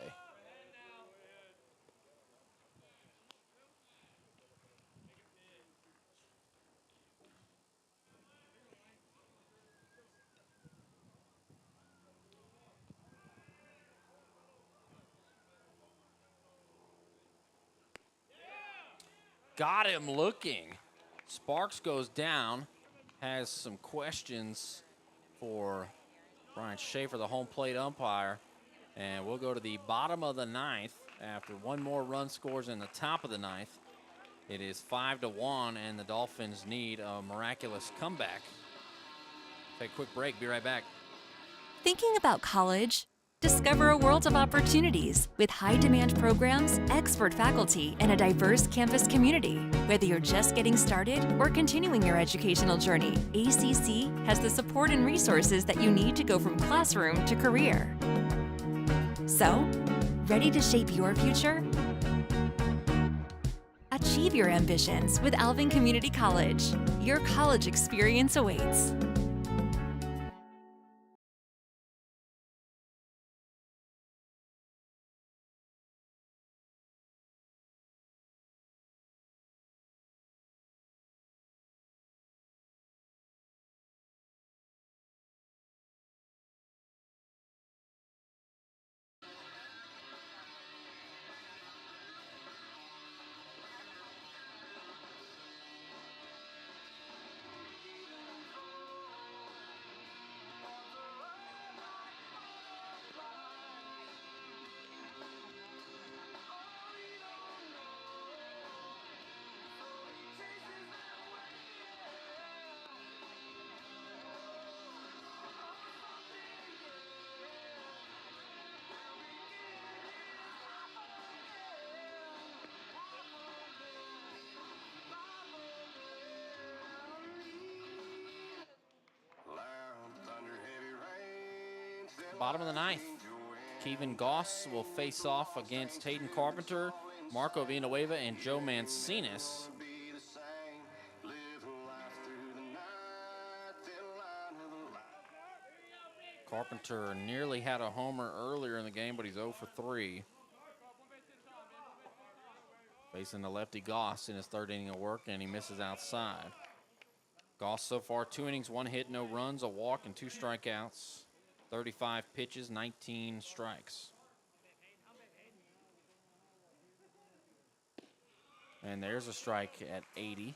Got him looking. Sparks goes down, has some questions for Brian Schaefer, the home plate umpire. And we'll go to the bottom of the ninth after one more run scores in the top of the ninth. It is 5-1, and the Dolphins need a miraculous comeback. Take a quick break. Be right back. Thinking about college? Discover a world of opportunities with high-demand programs, expert faculty, and a diverse campus community. Whether you're just getting started or continuing your educational journey, ACC has the support and resources that you need to go from classroom to career. So, ready to shape your future? Achieve your ambitions with Alvin Community College. Your college experience awaits. Bottom of the ninth. Kevin Goss will face off against Hayden Carpenter, Marco Villanueva, and Joe Mancinas. Carpenter nearly had a homer earlier in the game, but he's 0 for 3. Facing the lefty Goss in his third inning of work, and he misses outside. Goss so far 2 innings, 1 hit, no runs, a walk, and 2 strikeouts. 35 pitches, 19 strikes. And there's a strike at 80.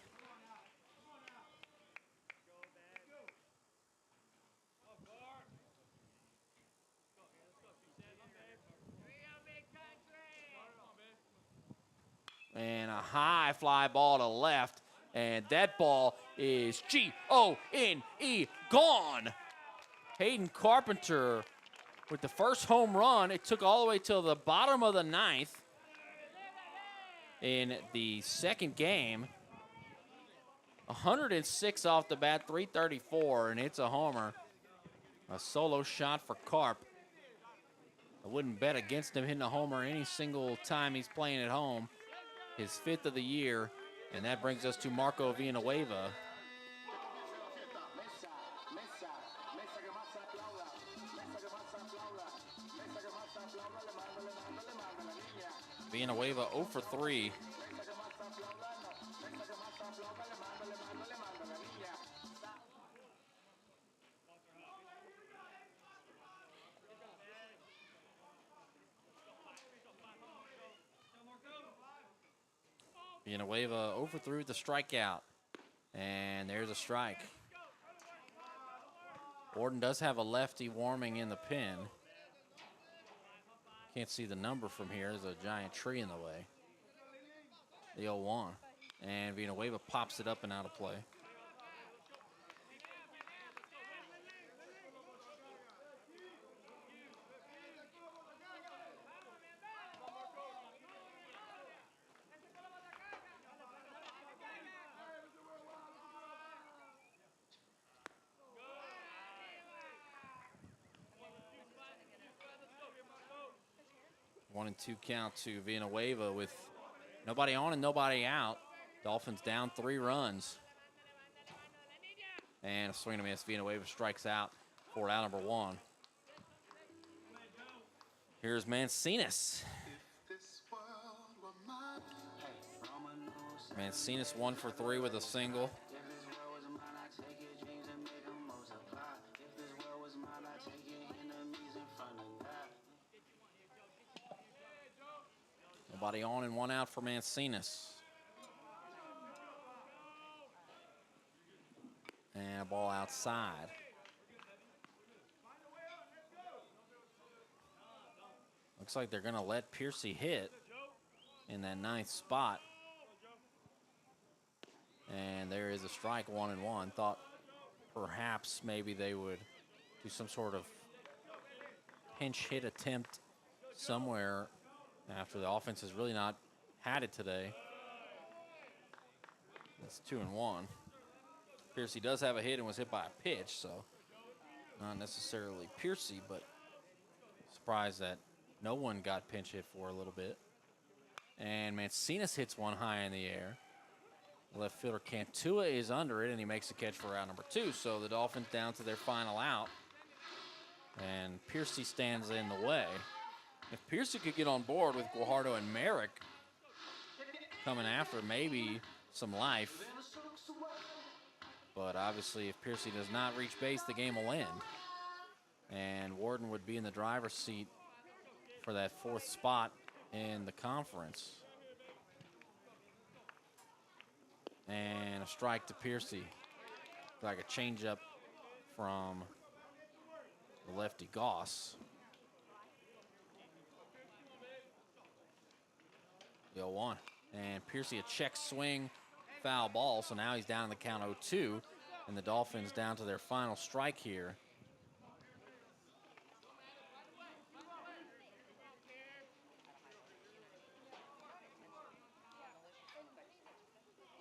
And a high fly ball to left, and that ball is G-O-N-E, gone. Hayden Carpenter with the first home run. It took all the way till the bottom of the ninth in the second game. 106 off the bat, 334, and it's a homer. A solo shot for Carp. I wouldn't bet against him hitting a homer any single time he's playing at home. His 5th of the year, and that brings us to Marco Villanueva. Villanueva 0 for 3. Villanueva 0 for 3 with the strikeout. And there's a strike. Wharton does have a lefty warming in the pen. Can't see the number from here. There's a giant tree in the way. The 0-1. And Villanueva pops it up and out of play. One and 2 count to Villanueva with nobody on and nobody out. Dolphins down 3 runs. And a swing and a miss. Villanueva strikes out for out number 1. Here's Mancinas. Mancinas 1 for 3 with a single. Nobody on and 1 out for Mancinas. And a ball outside. Looks like they're going to let Piercy hit in that 9th spot. And there is a strike, 1-1. Thought perhaps maybe they would do some sort of pinch hit attempt somewhere after the offense has really not had it today. It's 2-1. Piercy does have a hit and was hit by a pitch, so not necessarily Piercy, but surprised that no one got pinch hit for a little bit. And Mancinas hits one high in the air. Left fielder Cantua is under it, and he makes the catch for out number 2. So the Dolphins down to their final out. And Piercy stands in the way. If Piercy could get on board with Guajardo and Merrick coming after, maybe some life. But obviously, if Piercy does not reach base, the game will end. And Wharton would be in the driver's seat for that 4th spot in the conference. And a strike to Piercy. Like a changeup from the lefty Goss. The 0-1. And Piercy a check swing, foul ball. So now he's down in the count 0-2. And the Dolphins down to their final strike here.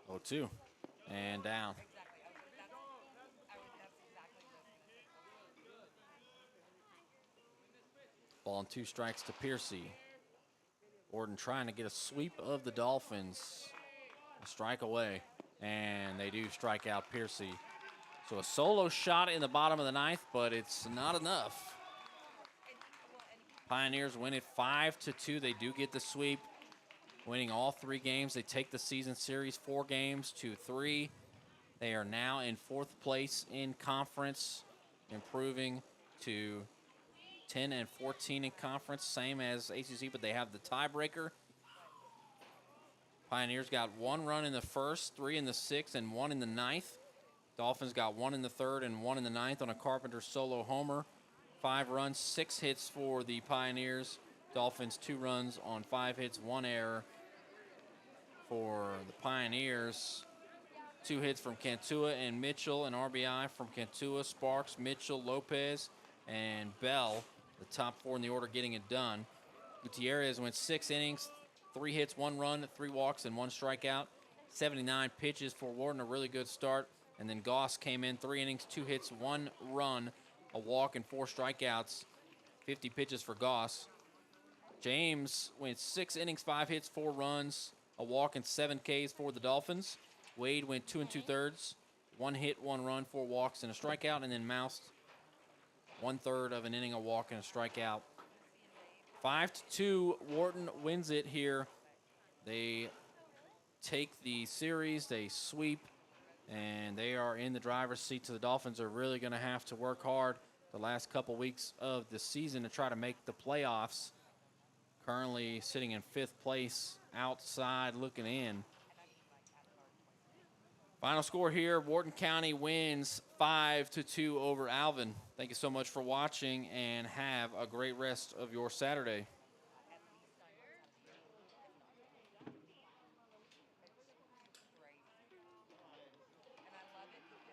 Oh, 2 and down. Ball and 2 strikes to Piercy. Wharton trying to get a sweep of the Dolphins. A strike away, and they do strike out Piercy. So a solo shot in the bottom of the 9th, but it's not enough. Pioneers win it 5-2. They do get the sweep, winning all 3 games. They take the season series 4 games to 3. They are now in 4th place in conference, improving to 10-14 in conference, same as ACC, but they have the tiebreaker. Pioneers got 1 run in the 1st, 3 in the 6th, and 1 in the 9th. Dolphins got 1 in the 3rd and 1 in the 9th on a Carpenter solo homer. 5 runs, 6 hits for the Pioneers. Dolphins 2 runs on 5 hits, 1 error for the Pioneers. 2 hits from Cantua and Mitchell, an RBI from Cantua, Sparks, Mitchell, Lopez, and Bell. The top 4 in the order getting it done. Gutierrez went 6 innings, 3 hits, 1 run, 3 walks, and 1 strikeout. 79 pitches for Wharton, a really good start. And then Goss came in, 3 innings, 2 hits, 1 run, a walk, and 4 strikeouts. 50 pitches for Goss. James went 6 innings, 5 hits, 4 runs, a walk, and 7 Ks for the Dolphins. Wade went 2 2/3, 1 hit, 1 run, 4 walks, and a strikeout, and then Mouse 1/3 of an inning, a walk, and a strikeout. 5-2, Wharton wins it here. They take the series, they sweep, and they are in the driver's seat. So the Dolphins are really going to have to work hard the last couple weeks of the season to try to make the playoffs. Currently sitting in 5th place, outside looking in. Final score here, Wharton County wins 5-2 over Alvin. Thank you so much for watching, and have a great rest of your Saturday.